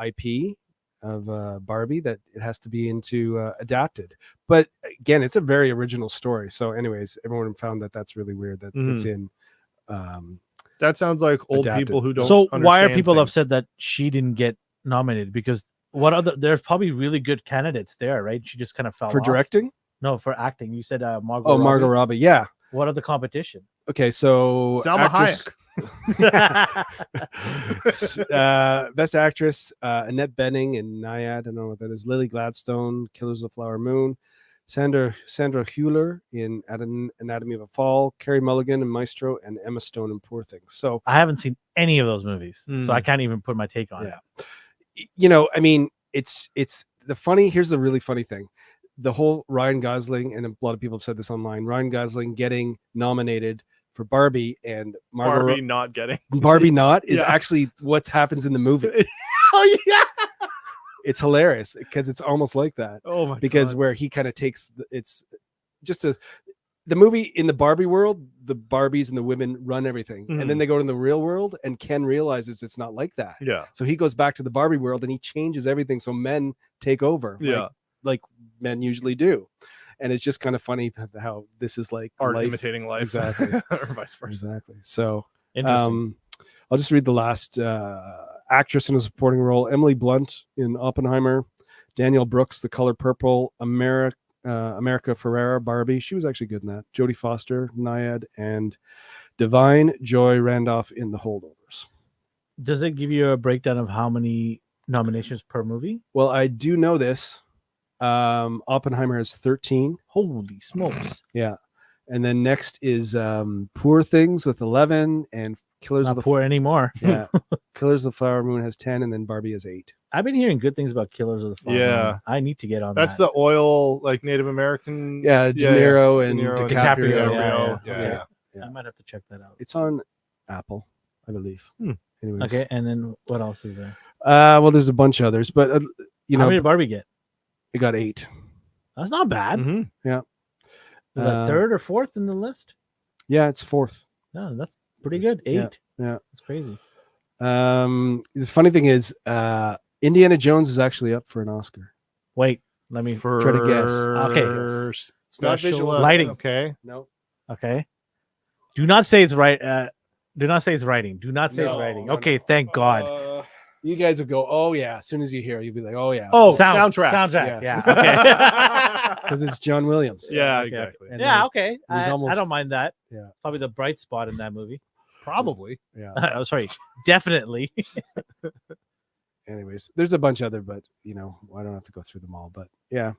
IP, of Barbie that it has to be into adapted. But again, it's a very original story. So, anyways, everyone found that that's really weird that it's in. That sounds like old Adapted. people who don't. So why are understand people things. upset that she didn't get nominated? Because there's probably really good candidates there, right? She just kind of fell for off. Directing. No, for acting. You said Margot. Oh, Robbie. Margot Robbie. Yeah. What are the competition? Okay, so Salma Best actress, Annette Bening in Naiad. I don't know what that is. Lily Gladstone, Killers of the Flower Moon. Sandra Hüller in Anatomy of a Fall. Carey Mulligan in Maestro, and Emma Stone in Poor Things. So I haven't seen any of those movies, so I can't even put my take on it. You know, I mean, it's the funny. Here's the really funny thing. The whole Ryan Gosling, and a lot of people have said this online, Ryan Gosling getting nominated for Barbie and Barbie not getting Barbie not is actually what happens in the movie. Oh yeah, it's hilarious because it's almost like that. Oh my because God. where he kind of takes it's just the movie in the Barbie world, the Barbies and the women run everything, and then they go to the real world, and Ken realizes it's not like that. Yeah. So he goes back to the Barbie world and he changes everything so men take over. Yeah. Like men usually do. And it's just kind of funny how this is like Art life. imitating life. Exactly. Or vice versa. Exactly. So Interesting. I'll just read the last actress in a supporting role: Emily Blunt in Oppenheimer, Danielle Brooks, The Color Purple, America Ferrera, Barbie. She was actually good in that. Jodie Foster, Naiad, and Divine Joy Randolph in The Holdovers. Does it give you a breakdown of how many nominations per movie? Well, I do know this. Oppenheimer has 13. Holy smokes. Yeah. And then next is Poor Things with 11, and Killers Not of the poor anymore. Yeah. Killers of the Flower Moon has 10, and then Barbie has 8. I've been hearing good things about Killers of the Flower Yeah. Moon. I need to get on That's that. the oil, like Native American. Yeah, De Niro and De Niro, DiCaprio. Yeah. Yeah. I might have to check that out. It's on Apple, I believe. Anyways. Okay, and then what else is there? Well, there's a bunch of others, but How many did Barbie get? it got 8. That's not bad. Mm-hmm. Yeah. Was that third or fourth in the list? Yeah, it's 4th. No, that's pretty good. 8. Yeah. That's crazy. The funny thing is, Indiana Jones is actually up for an Oscar. Wait, let me Try to guess. Okay. It's not visual lighting. Okay. No. Okay. Do not say it's right. Do not say it's writing. Do not say it's No, writing. no, Okay, no. thank God. You guys will go, oh yeah. As soon as you hear, you'll be like, oh yeah. Oh, Soundtrack. Yes. Yeah. Okay. Because it's John Williams. Yeah, Okay. exactly. And Yeah. then Okay. it was I almost- don't mind that. Yeah. Probably the bright spot in that movie. Probably. Yeah. Oh, sorry. Definitely. Anyways, there's a bunch other, but I don't have to go through them all. But yeah,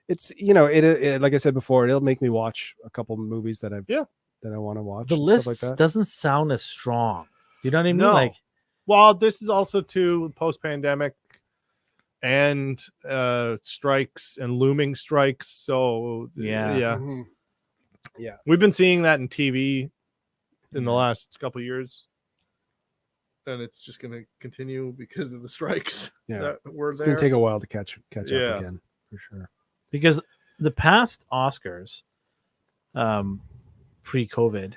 it's it like I said before, it'll make me watch a couple movies that I want to watch. The and list stuff like that. doesn't sound as strong. You know what I mean? No. Like, Well, this is also too post-pandemic and strikes and looming strikes. So Yeah. yeah, Mhm. Yeah. we've been seeing that in TV in the last couple of years, and it's just going to continue because of the strikes. Yeah. that were It's there. gonna take a while to catch Yeah. up again for sure. because the past Oscars, pre-COVID,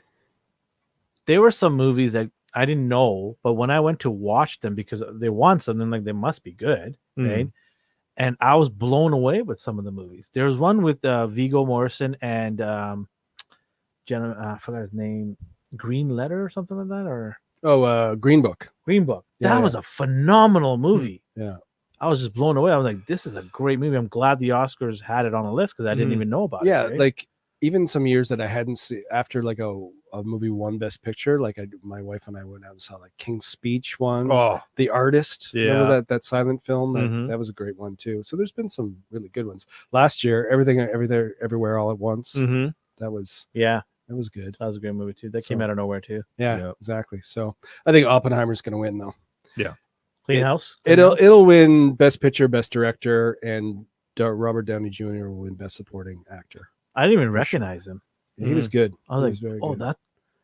there were some movies that I didn't know, but when I went to watch them because they won something, like they must be good, right? And I was blown away with some of the movies. There was one with Viggo Mortensen and I forgot his name, Green Letter or something like that, or Green Book. Green Book. Yeah, That yeah. was a phenomenal movie. Yeah. I was just blown away. I was like, this is a great movie. I'm glad the Oscars had it on a list because I didn't even know about Yeah, it. right? like even some years that I hadn't seen after like a movie won Best Picture, like my wife and I went out and saw like King's Speech won, Oh, The Artist. Remember Yeah. that silent film? Mhm. That was a great one too. So there's been some really good ones. Last year, Everywhere All at Once. mhm. That was yeah, good. that was a great movie too. That came So- out of nowhere too. Yeah, Yeah. exactly. So I think Oppenheimer's going to win though. Clean It- House. Clean House? It'll win Best Picture, Best Director, and Robert Downey Jr. will win Best Supporting Actor. I didn't even recognize him. He was good. I He was was like, very oh, good. that's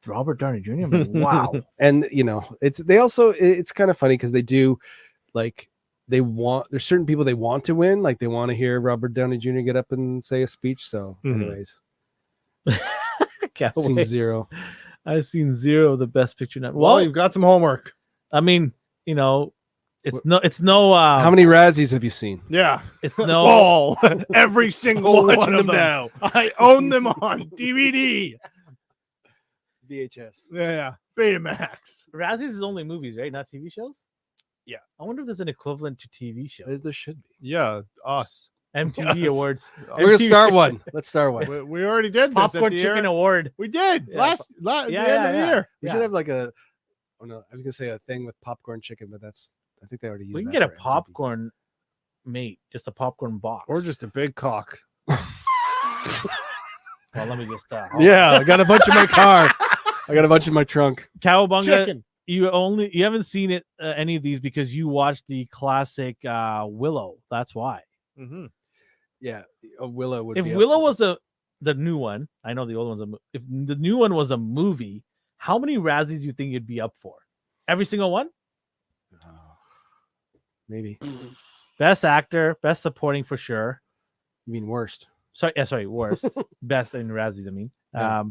Robert Downey Jr. I'm like, wow. And it's kind of funny because they do like there's certain people they want to win, like they want to hear Robert Downey Jr. get up and say a speech. So Mhm. anyways, Can't seen wait. 0. I've seen 0 of the Best Picture. Well, you've got some homework. I mean, It's no. How many Razzies have you seen? Yeah. It's no. All. Every single one watching of them. now. I own them on DVD. VHS. Yeah. Betamax. Razzies is only movies, right? Not TV shows. Yeah. I wonder if there's an equivalent to TV shows. There should be. Yeah. Us. MTV Yes. Awards. We're gonna MTV start one. Let's start one. We already did this. Popcorn at the Chicken air. Award. We did Yeah, at the end of the yeah. year. We Yeah. should have like a. Oh no, I was gonna say a thing with popcorn chicken, but that's. I think they already used. We can that get a for MTV. popcorn mate, just a popcorn box. Or just a big cock. Well, let me just. Yeah, I got a bunch in my car. I got a bunch in my trunk. Cowabunga. Chicken. You haven't seen it any of these because you watched the classic Willow. That's why. Mm-hmm. Yeah, a Willow would. If be up Willow for it. was the new one, I know the old one's if the new one was a movie, how many Razzies do you think you'd be up for? Every single one? Maybe. Best actor, best supporting for sure. You mean worst? Sorry, worst. Best in Razzies, I mean. Yeah.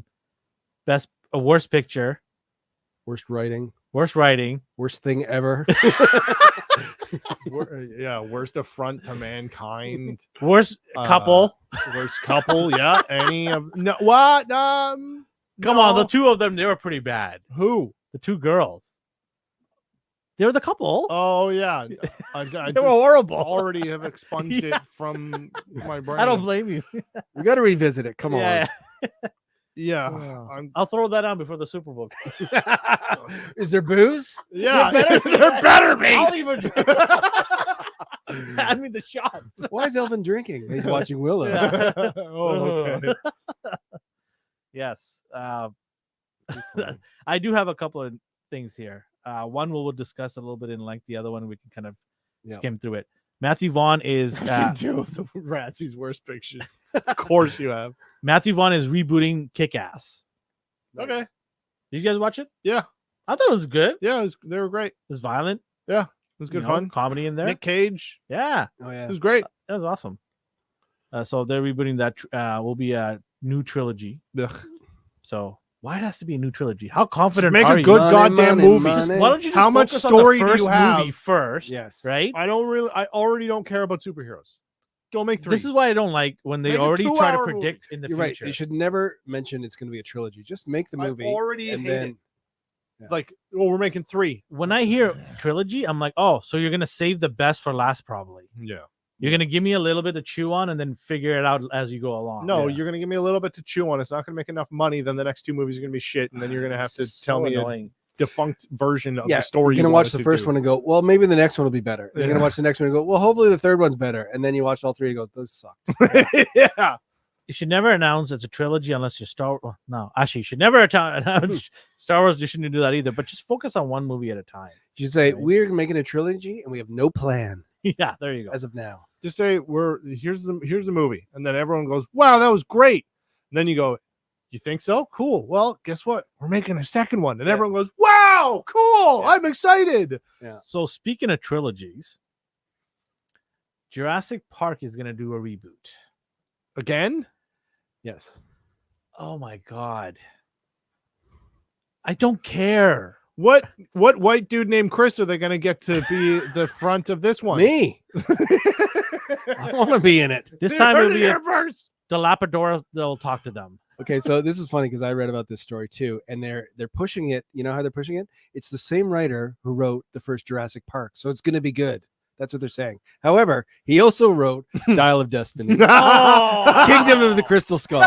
Worst picture, Worst writing. worst writing, Worst thing ever. Worst affront to mankind. worst couple. Worst couple. Yeah. Any of no what? Come no. on, the two of them, they were pretty bad. Who? The two girls. They were the couple. Oh yeah. I they were horrible. already have expunged Yeah. it from my brain. I don't blame you. We got to revisit it. Come Yeah, Yeah. Yeah. I'm, I'll throw that on before the Super Bowl. on. Is there booze? yeah. There better be. I'll even hand me the shots. Why is Elvin drinking? He's watching Willow. Yeah. Oh, okay. Yes. I do have a couple of things here. One we'll discuss a little bit in length. The other one we can kind of Yeah. skim through it. Matthew Vaughn is To do with the Razzie's worst picture. Of course you have. Matthew Vaughn is rebooting Kick-Ass. Okay. Did you guys watch it? Yeah. I thought it was good. It Yeah, they were great. was violent. It was good you know, fun. Comedy in there. Nick Cage. Yeah, Oh yeah. It was great. that was awesome. So they're rebooting that. Will be a new trilogy. Ugh. So why it has to be a new trilogy? How confident make are a you? good Money, goddamn money, movie. money. Why don't you just How much focus on the story do first you have? movie first? Yes. Right. I already don't care about superheroes. Don't make 3. This is why I don't like when they Make a already try to 2-hour predict in the You're right. future. They should never mention it's going to be a trilogy. Just make the movie. I already and hate then it. Like, well, we're making 3. When I hear trilogy, I'm like, oh, so you're gonna save the best for last, probably. Yeah. You're gonna give me a little bit to chew on and then figure it out as you go along. No, Yeah. you're gonna give me a little bit to chew on. It's not gonna make enough money. Then the next 2 movies are gonna be shit, and then you're gonna have to It's tell so me annoying. a defunct version of yeah, the story. You're gonna you watch wanted the to first do. one and go, well, maybe the next one will be better. You're Yeah. gonna watch the next one and go, well, hopefully the third one's better. And then you watch all 3 and go, those suck. Yeah. You should never announce it's a trilogy unless you're Star. Well, no, actually, you should never announce Star Wars. You shouldn't do that either. But just focus on one movie at a time. You should say Right. we're making a trilogy and we have no plan Yeah, there you go. as of now. Just say here's the movie, and then everyone goes, "Wow, that was great." And then you go, "You think so? Cool. Well, guess what? We're making a second one." And Yeah. everyone goes, "Wow, cool! I'm excited." So speaking of trilogies, Jurassic Park is gonna do a reboot. Again? Yes. Oh my god. I don't care. What white dude named Chris are they gonna get to be the front of this one? Me. I want to be in it. This They time heard it'll it be here first. the Lapidora. They'll talk to them. Okay, so this is funny because I read about this story too, and they're pushing it. You know how they're pushing it? It's the same writer who wrote the first Jurassic Park, so it's going to be good. That's what they're saying. However, he also wrote Dial of Destiny, Kingdom of the Crystal Skull.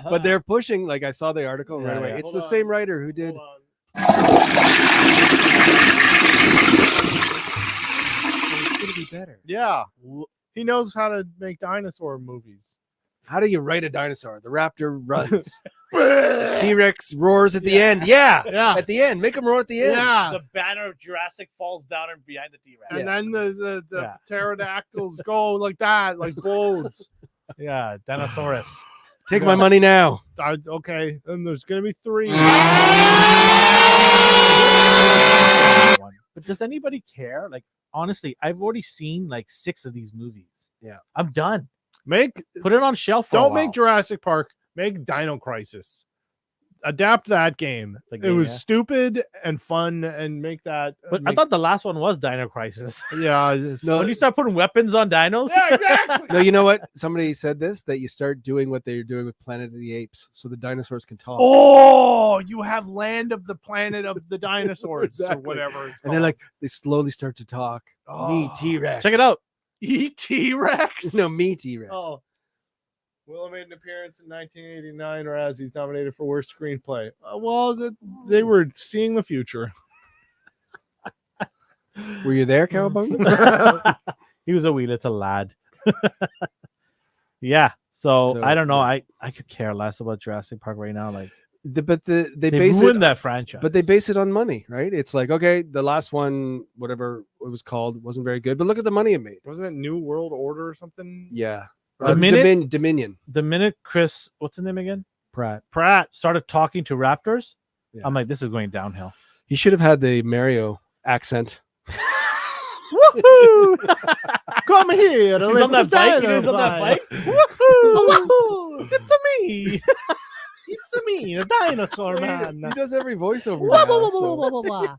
But they're pushing, like I saw the article right Yeah, away. yeah. It's Hold the on. same writer who did. Hold on. It's going to be better. Yeah. He knows how to make dinosaur movies. How do you write a dinosaur? The raptor runs. T-Rex roars at the end. Yeah. Yeah. At the end. Make him roar at the end. Yeah. The banner of Jurassic falls down and behind the T-Rex. And then the Yeah. pterodactyls go like that, like bulls. Yeah, Dinosaurus. Take my money now. Okay, and there's gonna be 3. But does anybody care? Like, honestly, I've already seen like 6 of these movies. Yeah. I'm done. Make Put it on shelf. For a don't while. make Jurassic Park. Make Dino Crisis. adapt that game. The It game, was yeah. stupid and fun, and make that. But I thought the last one was Dino Crisis. yeah, No, When you start putting weapons on dinos, yeah, exactly. No, you know what? Somebody said this, that you start doing what they're doing with Planet of the Apes, so the dinosaurs can talk. Oh, you have Land of the Planet of the Dinosaurs Exactly. or whatever it's And called. they're like, they slowly start to talk. Me, Oh. T-Rex. check it out. E.T. Rex. No, me, T-Rex. Oh. Willow made an appearance in 1989, whereas he's nominated for worst screenplay. They were seeing the future. Were you there, Cowabunga? He was a wee little lad. Yeah. So So, I don't know. yeah. I could care less about Jurassic Park right now. Like They they base ruined it, that franchise. but they base it on money, right? It's like, okay, the last one, whatever it was called, wasn't very good, but look at the money it made. Wasn't it New World Order or something? Yeah. The minute- Dominion. the minute Chris, what's his name again? Pratt. Pratt started talking to raptors. Yeah. I'm like, this is going downhill. He should have had the Mario accent. Woohoo! Come here. He's on that bike. He's on that bike. Woohoo! It's a me. It's a me, a dinosaur man. He does every voiceover. Wah, now, wah, wah, so- wah, wah, wah.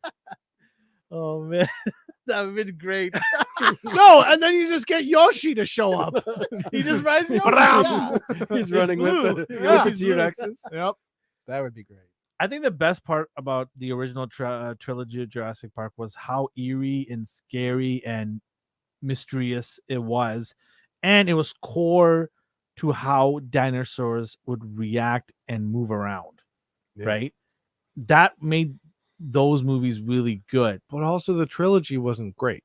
Oh man, that would have been great. No, and then you just get Yoshi to show up. He just rides me Bram. He's running with blue. the, Yeah, with he's the blue. T-Rexes. Yep. That would be great. I think the best part about the original trilogy of Jurassic Park was how eerie and scary and mysterious it was, and it was core to how dinosaurs would react and move around. Yeah. Right? That made those movies really good. But also the trilogy wasn't great.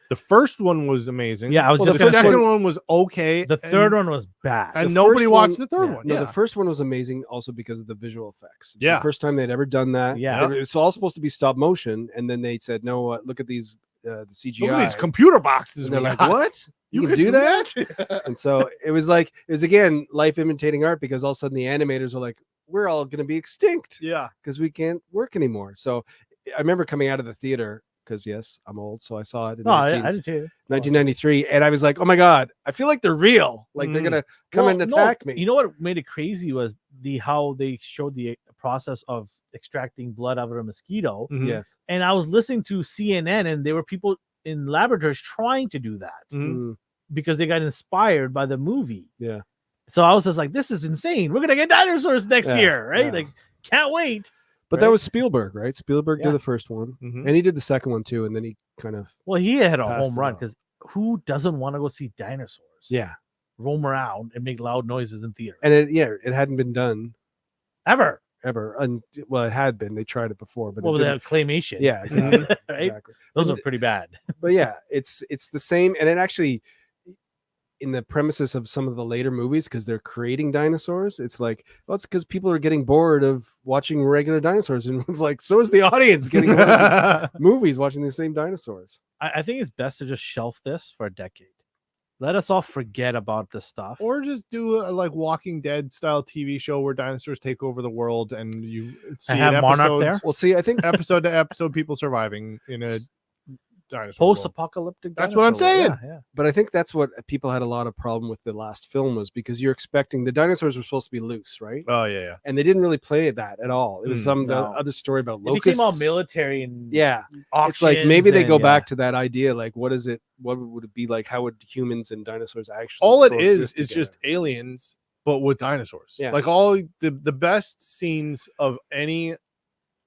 The first one was amazing. Yeah, I was Well, just the gonna first say, second one was okay. the third one was bad. and The nobody first watched one- the third yeah. one. No, Yeah. the first one was amazing also because of the visual effects. It's Yeah. the first time they'd ever done that. Yeah. It was all supposed to be stop motion, and then they said, "No, look at these the CGI." Look at these computer boxes. and they're we like, got. "What? You can do that?" And so it was again life imitating art, because all of a sudden the animators are like, "We're all going to be extinct Yeah. because we can't work anymore." So I remember coming out of the theater, because yes, I'm old, so I saw it in No, I did too. 1993, and I was like, "Oh my god, I feel like they're real. Like they're Mhm. gonna come Well, and no, attack me." You know what made it crazy was how they showed the process of extracting blood out of a mosquito. Mhm. Yes. And I was listening to CNN, and there were people in laboratories trying to do that Mhm. Mm, because they got inspired by the movie. yeah. So I was just like, this is insane. We're gonna get dinosaurs next Yeah, year, right? yeah. Like, can't wait. But that Right? was Spielberg, right? Spielberg Yeah. did the first one, Mhm. and he did the second one too, and then he kind of Well, he had a Passed home it run off. because who doesn't want to go see dinosaurs? Roam around and make loud noises in theater. and it hadn't been done Ever. ever. And well, it had been. They tried it before, but What it was didn't. that claymation? Yeah, exactly. Right? Exactly. Those And- are pretty bad. But yeah, it's the same, and it actually in the premises of some of the later movies, because they're creating dinosaurs, it's like, well, it's because people are getting bored of watching regular dinosaurs, and it's like, so is the audience getting bored of these movies watching the same dinosaurs. I think it's best to just shelf this for a decade. Let us all forget about this stuff. Or just do a like Walking Dead style TV show where dinosaurs take over the world, and you see have it Monarch episodes- there? Well, see, I think episode to episode, people surviving in a dinosaur world. Post-apocalyptic. That's what I'm dinosaur world. saying. Yeah. but I think that's what people had a lot of problem with the last film, was because you're expecting the dinosaurs were supposed to be loose, right? Oh yeah. And they didn't really play that at all. It was the no. other story about It locusts. became all military and Yeah, it's like maybe auctions they go and- back to that idea. Like, what is it? What would it be like? How would humans and dinosaurs actually? All it coexist is together? just aliens, but with dinosaurs. Yeah. Like all the best scenes of any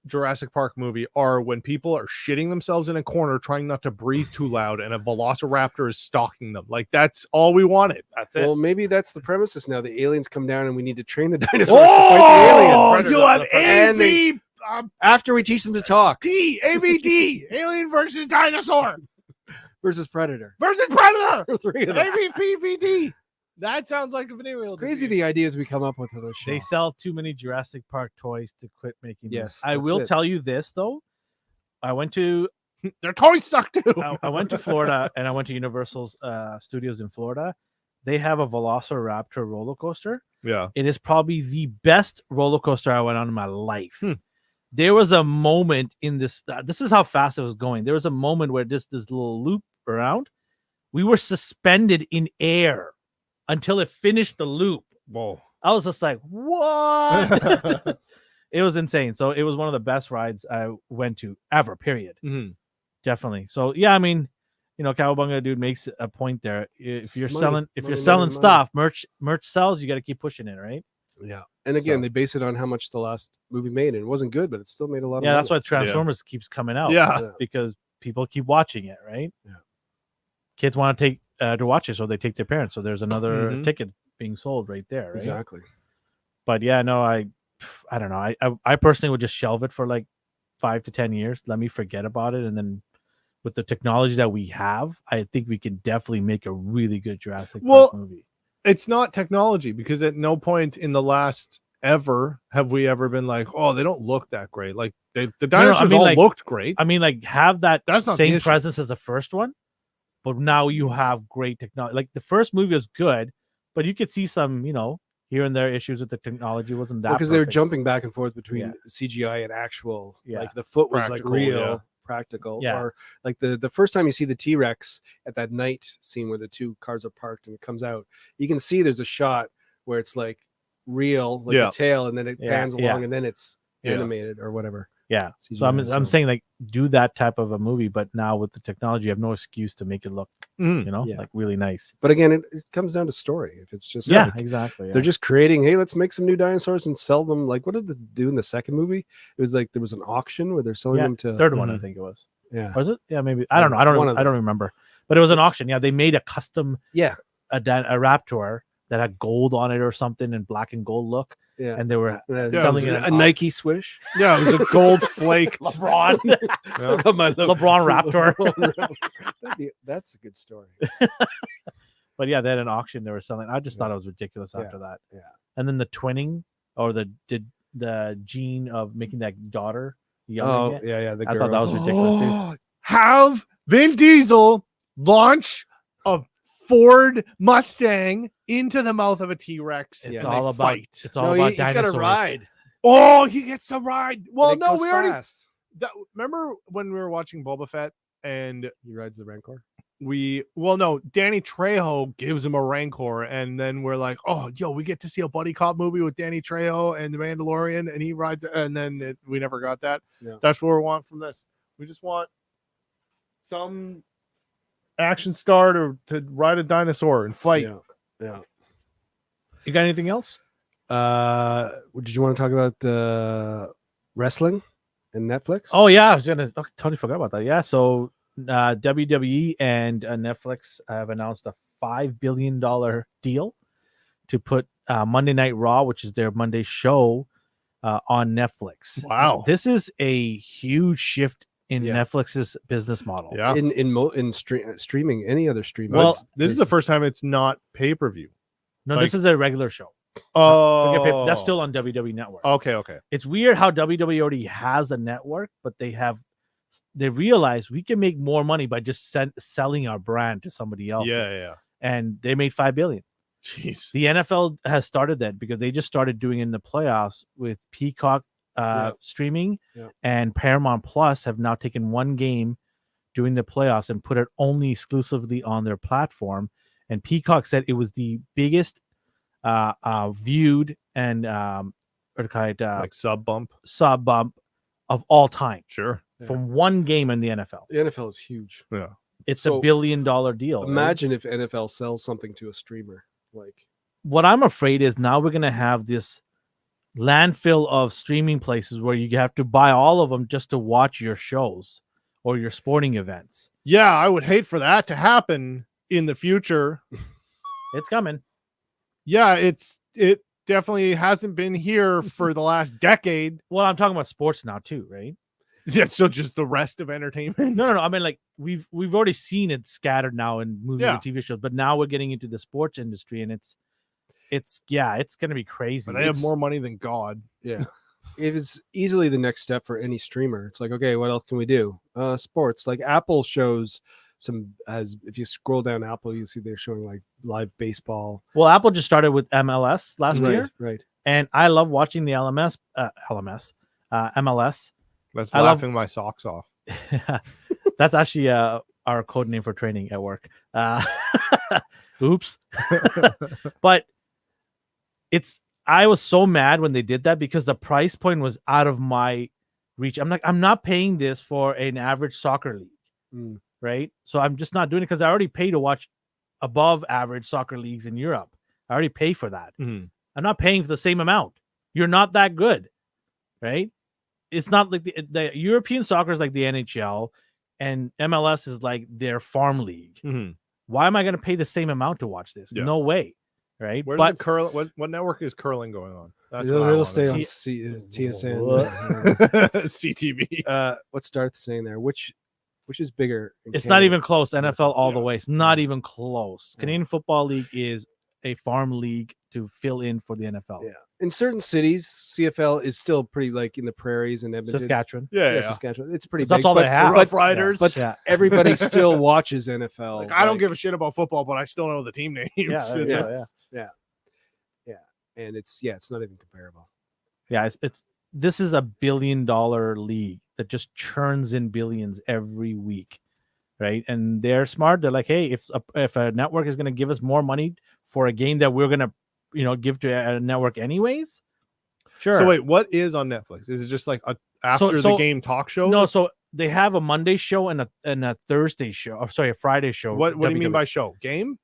Jurassic Park movie are when people are shitting themselves in a corner trying not to breathe too loud and a velociraptor is stalking them. Like that's all we wanted. That's it. Well, maybe that's the premises now. The aliens come down and we need to train the dinosaurs to fight the aliens. You have And they- AV After we teach them to talk AVD, Alien versus Dinosaur versus Predator. versus Predator, Or three of them. AVPVD. That sounds like a venereal It's crazy disease. the ideas we come up with on this show. They sell too many Jurassic Park toys to quit making. them. Yes, I that's will it. tell you this though. I went to Their toys suck too. I went to Florida and I went to Universal's studios in Florida. They have a Velociraptor roller coaster. Yeah. It is probably the best roller coaster I went on in my life. Hmm. There was a moment in this. This is how fast it was going. There was a moment where this little loop around. We were suspended in air until it finished the loop. Whoa. I was just like, what? It was insane. So it was one of the best rides I went to ever. Period. Mhm. Definitely. So yeah, I mean, Cowabunga dude makes a point there. If It's you're money, money, selling money. stuff, merch sells, you got to keep pushing it, right? Yeah. And again, So- they base it on how much the last movie made, and it wasn't good, but it still made a lot of Yeah, money. that's why Transformers keeps coming out. Yeah. Because people keep watching it, right? Yeah. Kids want to take to watch it, so they take their parents. So there's another Mhm. ticket being sold right there, right? Exactly. But yeah, no, I don't know. I personally would just shelve it for like 5 to 10 years. Let me forget about it, and then with the technology that we have, I think we can definitely make a really good Jurassic Park movie. It's not technology, because at no point in the last ever have we ever been like, oh, they don't look that great. Like the dinosaurs all looked great. I mean, like have that That's not the same issue. presence as the first one, but now you have great technology. Like the first movie was good, but you could see some, here and there issues with the technology. Wasn't that Because they were perfect. jumping back and forth between Yeah. CGI and actual. Yeah. Like the foot was Practical, like real, yeah. practical. Yeah. Or like the first time you see the T-Rex at that night scene where the two cars are parked and it comes out, you can see there's a shot where it's like real, like Yeah. the tail, and then it Yeah, pans yeah. along, and then it's Yeah. animated or whatever. Yeah. So CGI, I'm saying like do that type of a movie, but now with the technology, you have no excuse to make it look, Mhm. Yeah. like really nice. But again, it comes down to story. If it's just Yeah, like, exactly. Yeah. they're just creating, hey, let's make some new dinosaurs and sell them. Like, what did they do in the second movie? It was like there was an auction where they're selling them to. third one, I Mhm. think it was. Yeah, Was it? Yeah, maybe. I don't know. I One of don't them. remember. But it was an auction. Yeah, they made a custom yeah, a Raptor that had gold on it or something and black and gold look, yeah. and they were Yeah, selling it it was at a Nike swish. Yeah, it was a gold flaked. LeBron. Yeah. LeBron Raptor. That's a good story. But yeah, they had an auction they were selling. I just thought it was ridiculous Yeah. after that. Yeah. And then the twinning or the gene of making that daughter younger. Oh again. yeah. The I girl. thought that was ridiculous too. Have Vin Diesel launch a Ford Mustang into the mouth of a T-Rex. It's and all they about fight. it's all No, about he's got dinosaurs. a ride. Oh, he gets to ride. Well, And it no, goes we already. fast. Remember when we were watching Boba Fett and He rides the Rancor. Danny Trejo gives him a Rancor, and then we're like, oh, yo, we get to see a buddy cop movie with Danny Trejo and the Mandalorian, and he rides, and then we never got that. Yeah. That's what we want from this. We just want some action star to ride a dinosaur and fight. Yeah. You got anything else? Did you want to talk about wrestling and Netflix? Oh yeah, I was gonna totally forgot about that. Yeah, so WWE and Netflix have announced a $5 billion deal to put Monday Night Raw, which is their Monday show, on Netflix. Wow. This is a huge shift in Yeah. Netflix's business model. Yeah. in streaming, any other streaming. Well, This is the first time it's not pay-per-view. No, like- this is a regular show. Oh, Forget that's still on WWE Network. okay. It's weird how WWE already has a network, but they realize we can make more money by just selling our brand to somebody else. Yeah. And they made $5 billion. Jeez. The NFL has started that because they just started doing it in the playoffs with Peacock streaming, and Paramount Plus have now taken one game during the playoffs and put it only exclusively on their platform. And Peacock said it was the biggest viewed and Like sub bump. sub bump of all time Sure. from one game in the NFL. The NFL is huge. Yeah. It's So, $1 billion deal. right? Imagine if NFL sells something to a streamer. Like, What I'm afraid is now we're going to have this landfill of streaming places where you have to buy all of them just to watch your shows or your sporting events. Yeah, I would hate for that to happen in the future. It's coming. Yeah, it definitely hasn't been here for the last decade. Well, I'm talking about sports now too, right? Yeah, so just the rest of entertainment. No. I mean, like we've already seen it scattered now in movies Yeah. and TV shows, but now we're getting into the sports industry, and it's gonna be crazy. But they have more money than God. yeah, it is easily the next step for any streamer. It's like, okay, what else can we do? Sports. Like Apple shows if you scroll down Apple, you see they're showing like live baseball. Well, Apple just started with MLS last year, Right. and I love watching the MLS. That's I love- laughing my socks off. That's actually our code name for training at work. Oops. But I was so mad when they did that because the price point was out of my reach. I'm like, I'm not paying this for an average soccer league, right? So I'm just not doing it because I already pay to watch above average soccer leagues in Europe. I already pay for that. I'm not paying for the same amount. You're not that good, right? It's not like the European soccer is like the NHL, and MLS is like their farm league. Why am I going to pay the same amount to watch this? No way, right? Where's the curling? What network is curling going on? That's it'll stay on TSN. CTV. What's Darth saying there? Which is bigger? It's not even close. NFL all the way. It's not even close. Canadian Football League is a farm league to fill in for the NFL. Yeah. In certain cities, CFL is still pretty like in the prairies and Edmonton. Saskatchewan. Yeah. Saskatchewan. It's pretty big. That's all they have. Rough Riders. But everybody still watches NFL. Like, I don't give a shit about football, but I still know the team names. Yeah. And it's not even comparable. Yeah, this is $1 billion league that just churns in billions every week, right? And they're smart. They're like, hey, if a network is going to give us more money for a game that we're going to, give to a network anyways, sure. So wait, what is on Netflix? Is it just like after the game talk show? No, so they have a Monday show and a Thursday show. Oh, sorry, a Friday show. What do you mean by show? Game?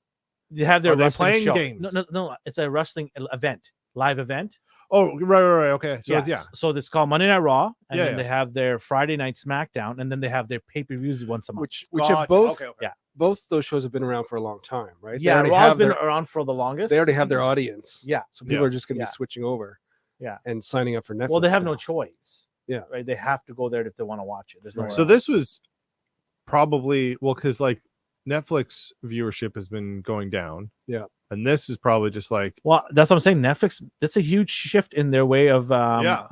They have their wrestling playing show. games? No, it's a wrestling event, live event. Oh, right. Okay. So So it's called Monday Night Raw, and then they have their Friday Night SmackDown, and then they have their pay-per-views once a month. Which have both. Okay. Yeah. Both those shows have been around for a long time, right? Yeah, Raw's been around for the longest. They already have their audience. Yeah. So people are just going to be switching over. Yeah. And signing up for Netflix. Well, they have no choice. Yeah. Right. They have to go there if they want to watch it. There's no. So this was probably because like Netflix viewership has been going down. Yeah. And this is probably just like. Well, that's what I'm saying. Netflix. That's a huge shift in their way of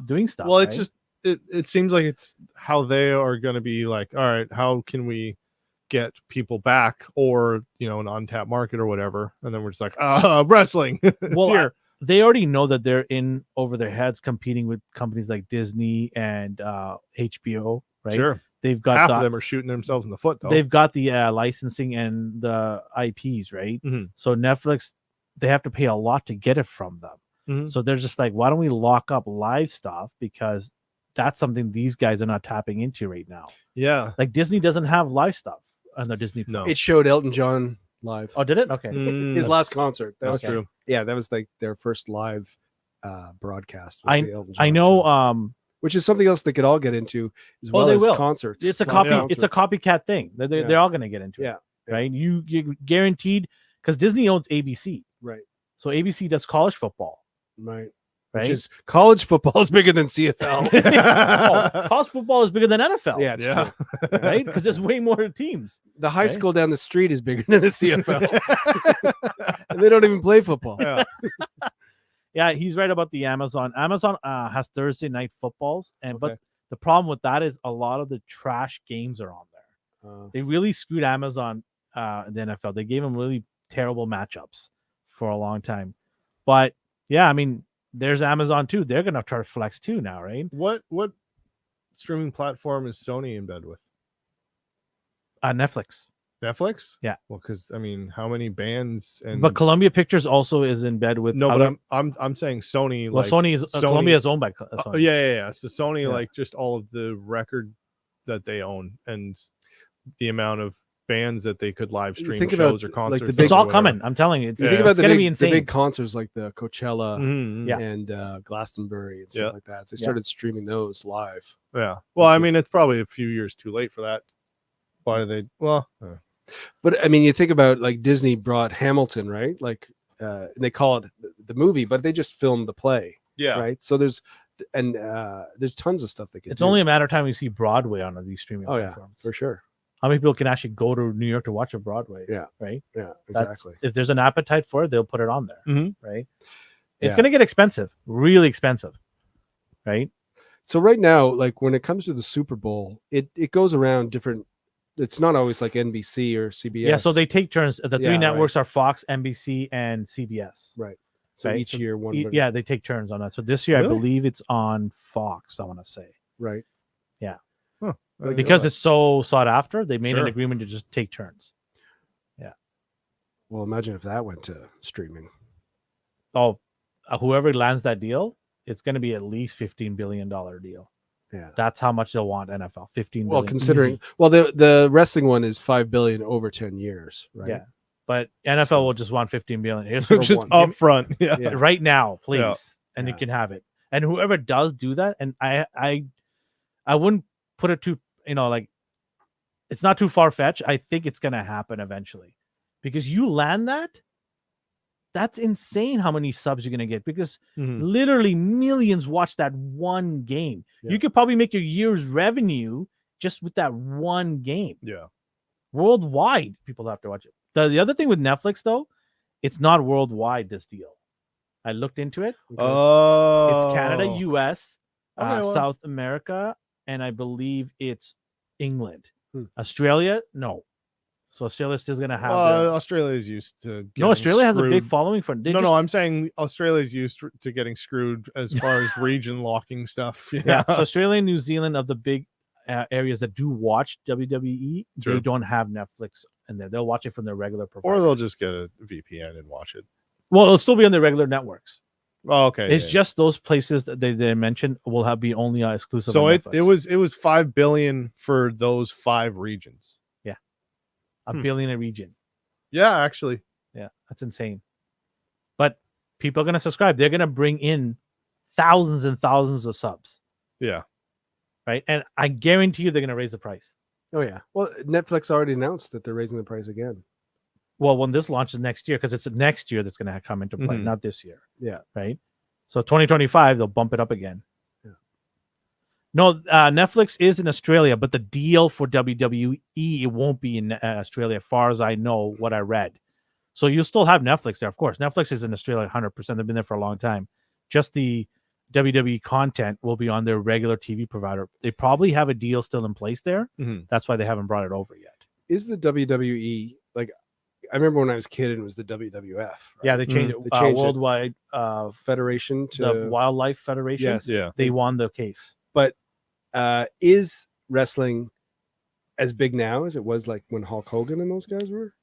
doing stuff. Well, it's just it seems like it's how they are going to be like. All right, how can we get people back, or an untapped market or whatever, and then we're just like wrestling. Well, they already know that they're in over their heads competing with companies like Disney and HBO, right? Sure. They've got half of them are shooting themselves in the foot though. They've got the licensing and the IPs, right? So Netflix, they have to pay a lot to get it from them. So they're just like, why don't we lock up live stuff, because that's something these guys are not tapping into right now. Yeah, like Disney doesn't have live stuff on their Disney. No, it showed Elton John live. Oh, did it? Okay, his last concert. That's true. Yeah, that was like their first live broadcast. I know. Show. Which is something else they could all get into as well as concerts. It's a It's a copycat thing. They're all going to get into it. Right. You guaranteed, because Disney owns ABC. Right. So ABC does college football. Right. Right. Which is college football is bigger than CFL. College football is bigger than NFL. Yeah, it's true. Right? Because there's way more teams. The high school down the street is bigger than the CFL. And they don't even play football. Yeah. Yeah, he's right about the Amazon. Amazon has Thursday night footballs, but the problem with that is a lot of the trash games are on there. They really screwed Amazon in the NFL. They gave them really terrible matchups for a long time. But yeah, I mean, there's Amazon too. They're gonna try to flex too now, right? What streaming platform is Sony in bed with? Netflix. Netflix? Yeah. Well, because I mean, how many bands and but Columbia Pictures also is in bed with. No, but I'm saying Sony. Well, Sony is Columbia is owned by Sony. Yeah. So Sony, like just all of the record that they own and the amount of bands that they could live stream shows or concerts. Like it's all coming. I'm telling you. You think about it's going to be insane. The big concerts like the Coachella and Glastonbury and stuff like that. They started streaming those live. Yeah. Well, I mean, it's probably a few years too late for that. Why do they? Well, but I mean, you think about like Disney brought Hamilton, right? Like they call it the movie, but they just filmed the play. Yeah. Right. So there's tons of stuff they can. It's only a matter of time we see Broadway on these streaming platforms. For sure. How many people can actually go to New York to watch a Broadway? Yeah. Right. Yeah. Exactly. If there's an appetite for it, they'll put it on there. Right. It's Yeah. going to get expensive, really expensive. Right. So right now, like when it comes to the Super Bowl, it goes around different. It's not always like NBC or CBS. Yeah, so they take turns. The three networks are Fox, NBC, and CBS. Right. So each year one. Yeah, they take turns on that. So this year, I believe it's on Fox. I want to say. Right. Yeah. Huh. Because it's so sought after, they made an agreement to just take turns. Yeah. Well, imagine if that went to streaming. Oh, whoever lands that deal, it's going to be at least $15 billion deal. Yeah. That's how much they'll want NFL. 15 Well, billion, considering easy. the wrestling one is $5 billion over 10 years, right? Yeah. But NFL So- will just want 15 billion. Here's for Just one. up front. Yeah. Yeah. Right now, please. Yeah. And you Yeah. can have it. And whoever does do that, and I wouldn't put it too, like, it's not too far fetched. I think it's gonna happen eventually. Because you land that's insane how many subs you're gonna get, because Mhm. literally millions watch that one game. Yeah. You could probably make your year's revenue just with that one game. Yeah. Worldwide, people have to watch it. The other thing with Netflix, though, it's not worldwide, this deal. I looked into it. Oh. It's Canada, US, Okay, well. South America, and I believe it's England. Hmm. Australia, no. So Australia's still going to have Australia's used to no, getting Australia has a big screwed. following for No, I'm saying Australia's used to getting screwed as far as region locking stuff. Yeah. So Australia and New Zealand, of the big areas that do watch WWE, True. they don't have Netflix in there. They'll watch it from their regular provider. Or they'll just get a VPN and watch it. Well, it'll still be on their regular networks. Oh, okay. It's just those places that they mentioned will be only exclusive. So on it Netflix. was $5 billion for those 5 regions. a billion a region. Yeah, actually. Yeah, that's insane. But people are going to subscribe. They're going to bring in thousands and thousands of subs, Yeah. right? And I guarantee you they're going to raise the price. Oh yeah. Well, Netflix already announced that they're raising the price again. Well, when this launches next year, because it's next year that's going to come into play, Mhm. not this year. Yeah. Right. So 2025, they'll bump it up again. Yeah. No, Netflix is in Australia, but the deal for WWE, it won't be in Australia, as far as I know, what I read. So you still have Netflix there, of course. Netflix is in Australia 100%. They've been there for a long time. Just the WWE content will be on their regular TV provider. They probably have a deal still in place there. Mhm. That's why they haven't brought it over yet. Is the WWE like? I remember when I was a kid and it was the WWF. Right? Yeah, they changed They it. changed it. Worldwide Federation to the Wildlife Federation. Yes. Yeah. They won the case. But is wrestling as big now as it was like when Hulk Hogan and those guys were?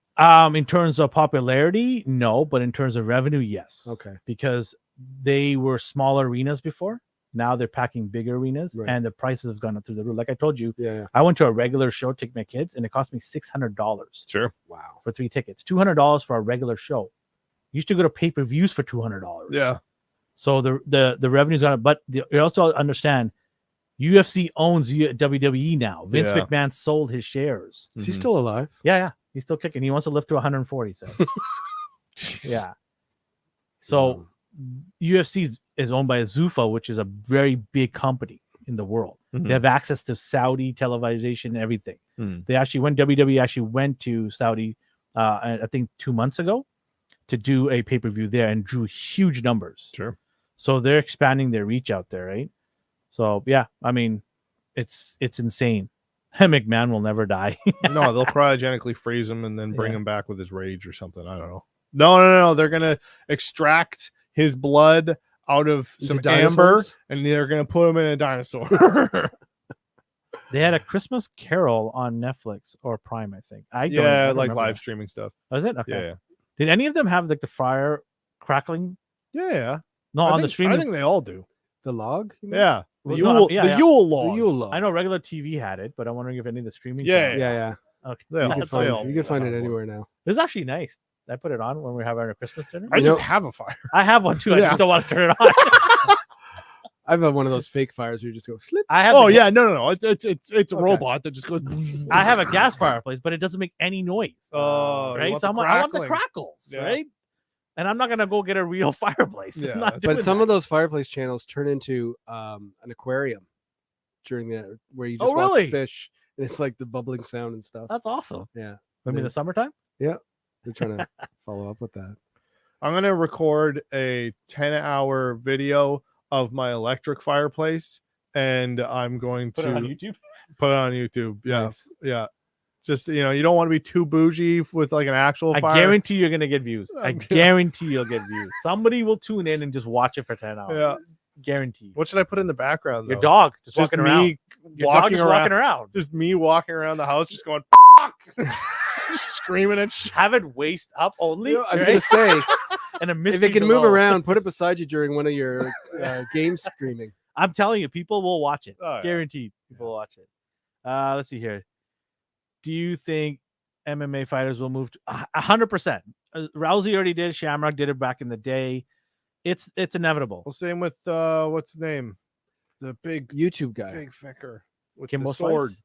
In terms of popularity, no, but in terms of revenue, yes. Okay. Because they were smaller arenas before. Now they're packing bigger arenas, Right. and the prices have gone up through the roof. Like I told you, Yeah. I went to a regular show to take my kids, and it cost me $600 Sure. Wow. for 3 tickets. $200 for a regular show. You used to go to pay-per-views for $200. Yeah. So the revenue's gone up, but you also understand UFC owns WWE now. Vince Yeah. McMahon sold his shares. Is he Mhm. still alive? Yeah, he's still kicking. He wants to lift to 140. So yeah. So UFC is owned by Zuffa, which is a very big company in the world. Mhm. They have access to Saudi television, everything. Mhm. They actually WWE actually went to Saudi, I think 2 months ago, to do a pay-per-view there and drew huge numbers. Sure. So they're expanding their reach out there, right? So yeah, I mean, it's insane. McMahon will never die. No, they'll cryogenically freeze him and then bring Yeah. him back with his rage or something. I don't know. No. They're gonna extract his blood out of Into some amber, dinosaurs? and they're gonna put him in a dinosaur. They had a Christmas Carol on Netflix or Prime, I think. I don't like remember live that. streaming stuff. Was it? Okay. Yeah. Did any of them have like the fire crackling? Yeah. No, on the streaming. I think they all do. The log? you mean? Yeah. Well, The no, Yule, yeah, the yeah. Yule The log. Yule log. I know regular TV had it, but I'm wondering if any of the streaming. Yeah, channels- Yeah. Okay. They You all- can That's they find all- it. You can find it have one. anywhere now. It was actually nice. I put it on when we have our Christmas dinner. I You just know- have a fire. I have one too. I Yeah. just don't want to turn it on. I've had one of those fake fires where you just go slip. I have. Oh a, yeah, no. It's a Okay. robot that just goes. I have a gas fireplace, but it doesn't make any noise. Oh, you right. want So the I want the crackling. crackles, Yeah. right? And I'm not gonna go get a real fireplace. Yeah, I'm not doing But some that. of those fireplace channels turn into an aquarium during the where you Oh, just watch really? fish and it's like the bubbling sound and stuff. That's awesome. Yeah. Maybe in Yeah. the summertime. They're trying to follow up with that. I'm gonna record a 10-hour video of my electric fireplace, and I'm going Put to it on YouTube. put it on YouTube. Yeah, Nice. yeah. Just you don't want to be too bougie with like an actual I fire. guarantee you're gonna get views. I I'm- guarantee you'll get views. Somebody will tune in and just watch it for 10 hours. Yeah. Guarantee. What should I put in the background? Your though? dog just, Just walking me around. Your dog walking just around. walking around. Just me walking around the house, just going screaming at shit. Have it waist up only. You know, I was right? gonna say, and a If mystery it can move below. around, put it beside you during one of your games screaming. I'm telling you, people will watch it. Oh, yeah. Guaranteed, people will watch it. Let's see here. Do you think MMA fighters will move to 100%? Rousey already did. Shamrock did it back in the day. It's inevitable. Well, same with what's his name, the big YouTube guy. big fecker with Kimbo the sword, Slice?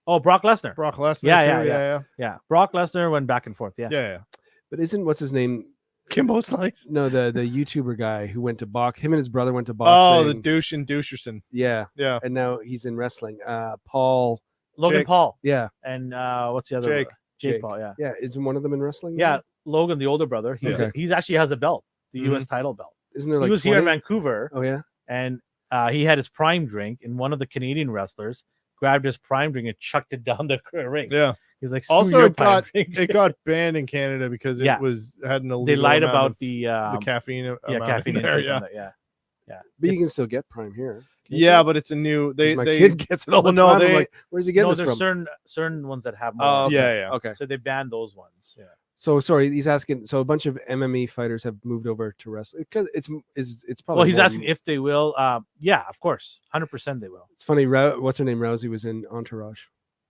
Oh, Brock Lesnar. Brock Lesnar. Yeah, too. yeah. Yeah, Brock Lesnar went back and forth. Yeah. yeah. But isn't what's his name? Kimbo Slice. No, the YouTuber guy who went to box. Him and his brother went to Oh, boxing. the douche and Doucherson. Yeah, Yeah, and now he's in wrestling. Paul. Logan Jake. Paul. Yeah, And what's the other? Jake. Jake Paul. Yeah. yeah. Isn't one of them in wrestling? Yeah. now? Logan, the older brother. He's actually has a belt, the Mhm. U.S. title belt. Isn't there like he was here in 20? Vancouver, Oh yeah. and he had his prime drink, and one of the Canadian wrestlers grabbed his prime drink and chucked it down the ring. yeah. He's like, "Screw Also, your it prime got drink." it got banned in Canada because Yeah. it had an illegal. They lied amount about of the caffeine. yeah, amount caffeine in there. intake Yeah, on it, yeah. But you can still get Prime here. can't yeah, you? but it's a new. 'Cause They my they kid gets it all the well, no, time. I'm they- like, where's he getting No, this there's from? certain ones that have more. Oh, okay. Yeah. Okay. So they banned those ones. Yeah. So sorry, he's asking. So a bunch of MMA fighters have moved over to wrestling because it's probably. Well, he's more- asking if they will. Yeah, of course, 100% they will. It's funny. What's her name? Rousey was in Entourage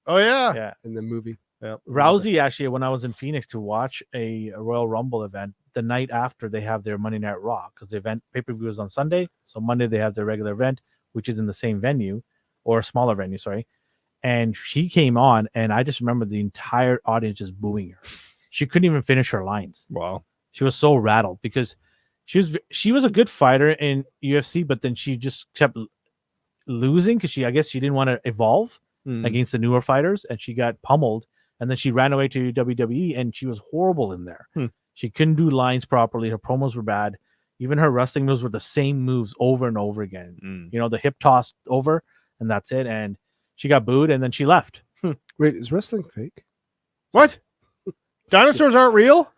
Oh yeah. Yeah. in the movie. Yeah. Rousey actually, when I was in Phoenix to watch a Royal Rumble event, the night after they have their Monday Night Raw, because the event pay-per-view is on Sunday, so Monday they have their regular event, which is in the same venue or a smaller venue, sorry. And she came on, and I just remember the entire audience just booing her. She couldn't even finish her lines. Wow. She was so rattled because she was a good fighter in UFC, but then she just kept losing because I guess she didn't want to evolve against the newer fighters, and she got pummeled. And then she ran away to WWE, and she was horrible in there. She couldn't do lines properly. Her promos were bad. Even her wrestling moves were the same moves over and over again. You know, the hip toss over, and that's it. And she got booed, and then she left. Wait, is wrestling fake? What? Dinosaurs aren't real?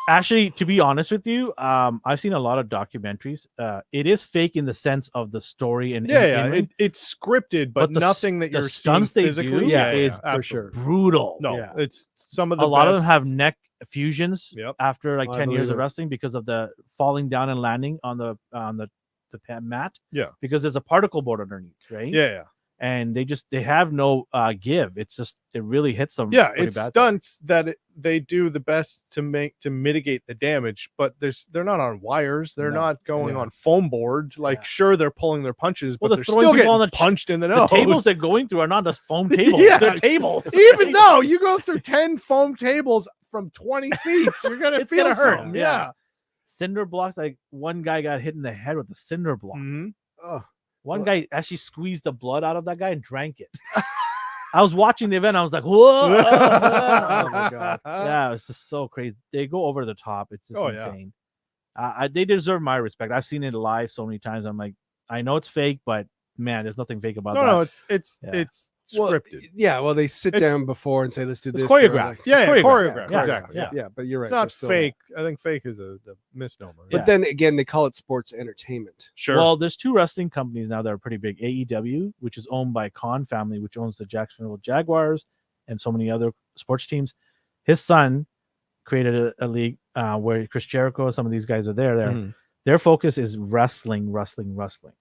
Actually, to be honest with you, I've seen a lot of documentaries. It is fake in the sense of the story and in-ring, It's scripted, but the nothing that the you're stunts seeing they physically. do for is absolutely. sure. brutal. No, Yeah. it's some of the A lot of them have best- neck fusions Yep. after like I 10 years believe of it. wrestling because of the falling down and landing on the mat. Yeah. Because there's a particle board underneath, right? Yeah. And they have no give. It's just it really hits them. Yeah, pretty it's bad. stunts that they do the best to mitigate the damage, but they're not on wires. They're No. not going Yeah. on foam board. Like, Yeah. sure, they're pulling their punches, Well, but they're they're throwing still people getting on the punched in the The nose. tables they're going through are not just foam tables. Yeah. They're tables. Even though you go through 10 foam tables from 20 feet, you're gonna It's feel gonna hurt. some. Yeah. Cinder blocks, like one guy got hit in the head with a cinder block. Mhm. Oh, One guy actually squeezed the blood out of that guy and drank it. I was watching the event. I was like, whoa. oh my god. Yeah, it's just so crazy. They go over the top. It's just Oh, yeah. insane. They deserve my respect. I've seen it live so many times. I'm like, I know it's fake, but man, there's nothing fake about that. No, it's Yeah. Well, scripted. yeah, well, they sit It's- down before and say, "Let's do It's this." They're choreographed. like- Yeah, It's choreographed. Yeah, Exactly. yeah. yeah, but you're right. It's they're not still- fake. I think fake is a misnomer. But Yeah. then again, they call it sports entertainment. Sure. Well, there's two wrestling companies now that are pretty big. AEW, which is owned by Khan family, which owns the Jacksonville Jaguars and so many other sports teams. His son created a league where Chris Jericho, some of these guys are there. Mhm. Their focus is wrestling.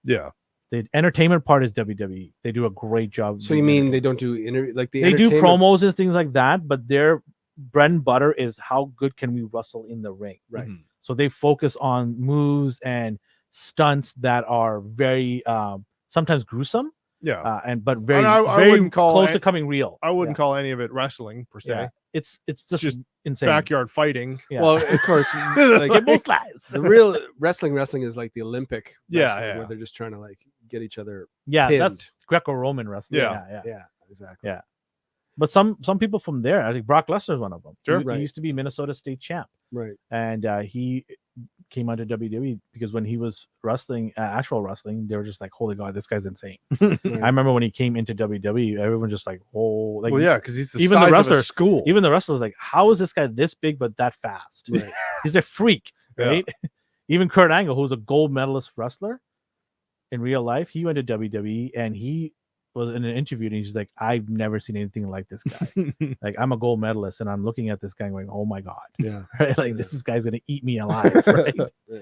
Yeah. The entertainment part is WWE. They do a great job. So you mean they don't do like the they do entertainment- promos and things like that, but their bread and butter is how good can we wrestle in the ring. Right. Mhm. So they focus on moves and stunts that are very sometimes gruesome, Yeah. but very I very wouldn't call close it- to coming real. I wouldn't Yeah. call any of it wrestling per se. Yeah. It's just just insane. Backyard fighting. Yeah. Well, of course, like, Kimbo Slice. the real wrestling is like the Olympic Yeah, wrestling, yeah. where they're just trying to like get each other Yeah, pinned. that's Greco-Roman wrestling. Yeah. Yeah. exactly. Yeah. But some people from there, I think Brock Lesnar is one of them. Sure. He Right. used to be Minnesota State champ, Right. and he came onto WWE because when he was wrestling, actual wrestling, they were just like, "Holy God, this guy's insane." I remember when he came into WWE, everyone just like, "Oh, like Well, yeah, because he's the even the size of a wrestler- school. Even the wrestlers like, how is this guy this big but that fast? Right. He's a freak, Yeah. right? Even Kurt Angle, who's a gold medalist wrestler in real life, he went to WWE and he was in an interview and he's like, I've never seen anything like this guy. Like, I'm a gold medalist and I'm looking at this guy going, oh my God. Yeah. Right? Like, this guy's going to eat me alive. Right? Yeah.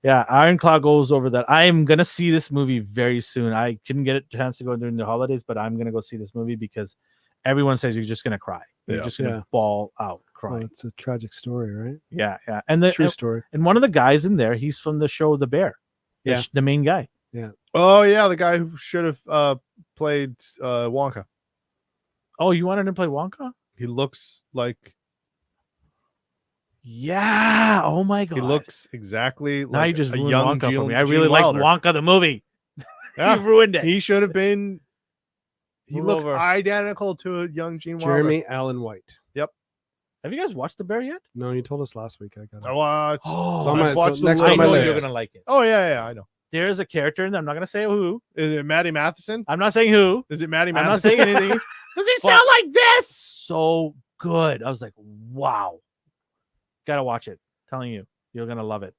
Yeah. Iron Claw goes over that. I'm going to see this movie very soon. I couldn't get a chance to go during the holidays, but I'm going to go see this movie because everyone says you're just going to cry. You're just going to bawl out Well, crying. it's a tragic story, right? Yeah. Yeah. And the True story. and one of the guys in there, he's from the show The Bear. Yeah. The main guy. Oh yeah, the guy who should have played Wonka. Oh, you wanted him to play Wonka? He looks like Yeah. Oh my God. he looks exactly Now like you just a ruined young Wonka for me. I Gene really like Wilder. Wonka the movie. Yeah. You ruined it. He should have been. He Move looks over. identical to a young Gene Wilder. Jeremy Allen White. Have you guys watched The Bear yet? No, you told us last week. I got I it. watched. Oh, So I'm I've so watched the next I on my know list. you're gonna like it. Oh yeah, I know. There's a character in there. I'm not gonna say who. Is it Maddie Matheson? I'm not saying who. Is it Maddie I'm not Matheson? saying anything. Does he But- sound like this? So good. I was like, wow. Gotta watch it. Telling you, you're gonna love it.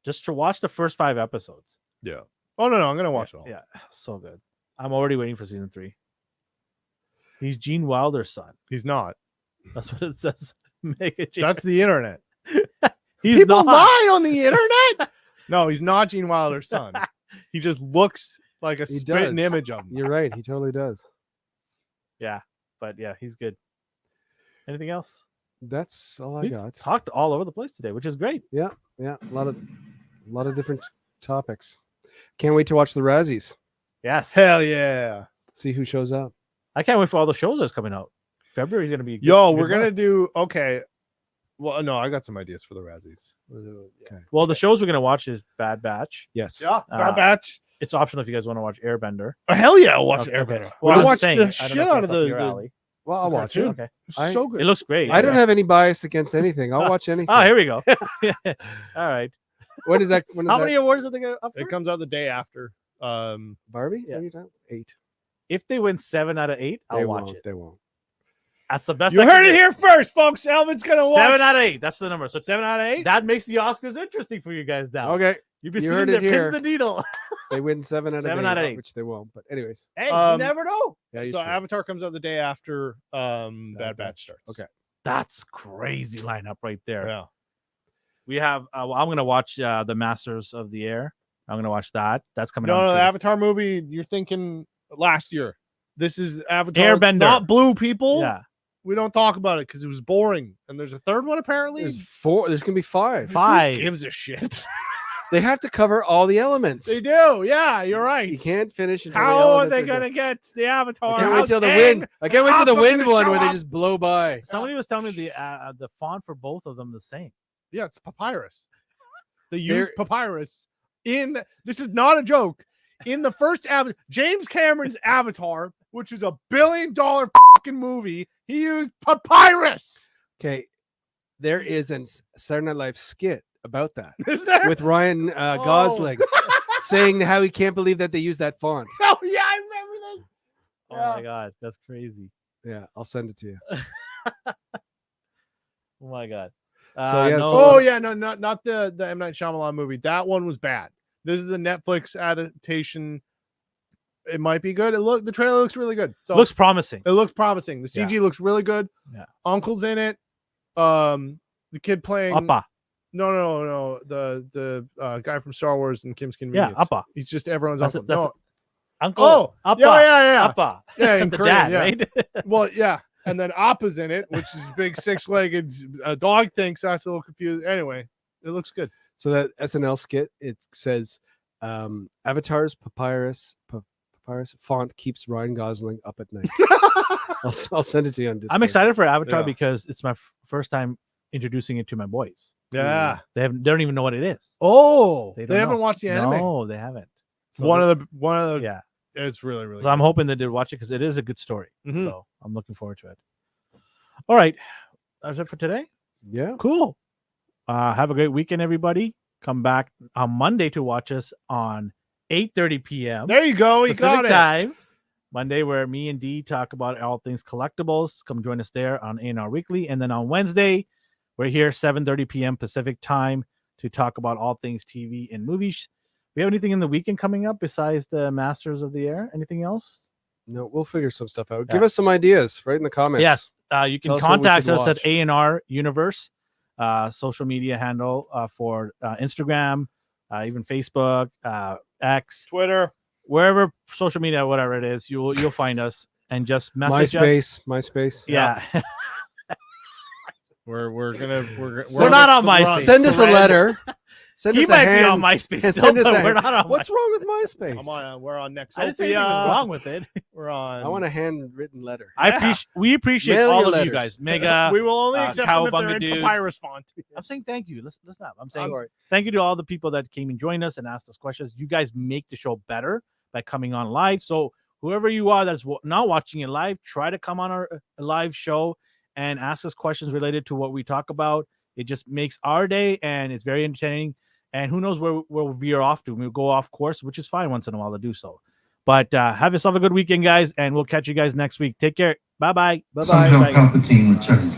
Just to watch the first 5 episodes. Yeah. Oh no, I'm gonna watch it all. Yeah, so good. I'm already waiting for season 3. He's Gene Wilder's son. He's not. That's what it says. Make it. That's the internet. He's People not. lie on the internet. No, he's not Gene Wilder's son. He just looks like a He spitting does. image of him. You're right. He totally does. But yeah, he's good. Anything else? That's all I We got. talked all over the place today, which is great. Yeah, a lot of different topics. Can't wait to watch the Razzies. Yes. Hell yeah. See who shows up. I can't wait for all the shows that's coming out. February is gonna be. a good- Yo, good we're gonna month. do okay. Well, no, I got some ideas for the Razzies. Okay. Well, the shows we're gonna watch is Bad Batch. Yes. Yeah, Uh, Bad Batch. It's optional if you guys want to watch Airbender. Oh, hell yeah, I'll watch Okay, Airbender. okay. Well, I I'm watched saying, the I don't shit know if out of that's up the. your alley. Well, I'll watch it. cartoon. Okay. It's I- so good. It looks great. I don't have any bias against anything. I'll watch anything. Oh, here we go. All right. When is that? When is How that? many awards did they get up It for? comes out the day after. Barbie? Is that Yeah. what you're talking- 8. If they win 7 out of 8, I'll They watch won't. it. They won't. That's the best. You I can heard it do. here first, folks. Elvin's gonna watch 7 out of 8. That's the number. So 7 out of 8. that makes the Oscars interesting for you guys now. Okay. You've been You seeing heard the it here. pins and needle. They win 7 out of 7 8, out of 8. which they won't. But anyways, Hey, you Um, never know. yeah. You So should. Avatar comes out the day after Bad Batch starts. Okay. That's crazy lineup right there. Yeah. We have. Well, I'm gonna watch the Masters of the Air. I'm gonna watch that. That's coming No, out. no, the too. Avatar movie. You're thinking last year. This is Avatar. Airbender. Not Blue people. Yeah, We don't talk about it because it was boring. And there's a third one apparently. There's 4. There's gonna be 5. 5. Who gives a shit? They have to cover all the elements. They do. Yeah, you're right. You can't finish. Until the How are elements they done. gonna get the Avatar? I can't wait How's till the Aang? wind. I can't wait till the Appa wind gonna one show where they up? just blow by. Somebody was telling me the font for both of them the same. Yeah, it's papyrus. They They're- used papyrus in. This is not a joke. In the first Avatar, James Cameron's Avatar, which is $1 billion fucking movie, he used papyrus. Okay, there is a Saturday Night Live skit about that Is there? with Ryan Gosling saying how he can't believe that they use that font. Oh yeah, I remember this. Oh Yeah. my god, that's crazy. Yeah, I'll send it to you. Oh my god. So, yeah, no, it's Oh yeah, no, not the M Night Shyamalan movie. That one was bad. This is a Netflix adaptation. It might be good. The trailer looks really good. So looks promising. it looks promising. The CG looks really good. Yeah. Uncle's in it. The kid playing Appa. No. The guy from Star Wars and Kim's Convenience. Appa. He's just everyone's That's uncle. that's No. Uncle. Oh, Appa. yeah. Appa. Yeah, in the Korean, dad, yeah. right? Well, yeah. And then Appa's in it, which is a big 6-legged dog thing. So that's a little confused. Anyway, it looks good. So that SNL skit, it says Avatar's papyrus font keeps Ryan Gosling up at night. I'll send it to you on Discord. I'm excited for Avatar Yeah. because it's my first time introducing it to my boys. Yeah. They don't even know what it is. Oh, They they, don't haven't know. watched the anime. No, they haven't. So One of the. yeah. It's really, really. So I'm hoping that they'll watch it because it is a good story. Mhm. So I'm looking forward to it. All right. That's it for today. Yeah. Cool. Have a great weekend, everybody. Come back on Monday to watch us on 8:30 p.m. There you go. You Pacific got it. time. Monday, where me and Dee talk about all things collectibles. Come join us there on A&R Weekly. And then on Wednesday, we're here 7:30 p.m. Pacific time to talk about all things TV and movies. We have anything in the weekend coming up besides the Masters of the Air? Anything else? No, we'll figure some stuff out. Yeah. Give us some ideas right in the comments. Yes. You Tell can us what we contact should us at watch. A&R Universe, social media handle for Instagram, even Facebook, X, Twitter. wherever social media, whatever it is, you'll find us and just message us. MySpace. Yeah. We're We're not on MySpace. Send us a letter. Send He us a might be hand, on MySpace and still, send us but a we're hand. not on What's MySpace. wrong with MySpace? We're on Nextopia. I didn't say anything was wrong with it. We're on. I want a handwritten letter. We appreciate Mail all your of you letters. guys. Mega. we will only accept them if they're in Cowabunga dude. papyrus font. I'm saying thank you. Let's not. I'm saying Sorry. thank you to all the people that came and joined us and asked us questions. You guys make the show better by coming on live. So whoever you are that's not watching it live, try to come on our live show and ask us questions related to what we talk about. It just makes our day, and it's very entertaining. And who knows where we'll veer off to. We'll go off course, which is fine once in a while to do so. But have yourself a good weekend, guys, and we'll catch you guys next week. Take care. Bye-bye. Bye-bye. Somehow Palpatine returned.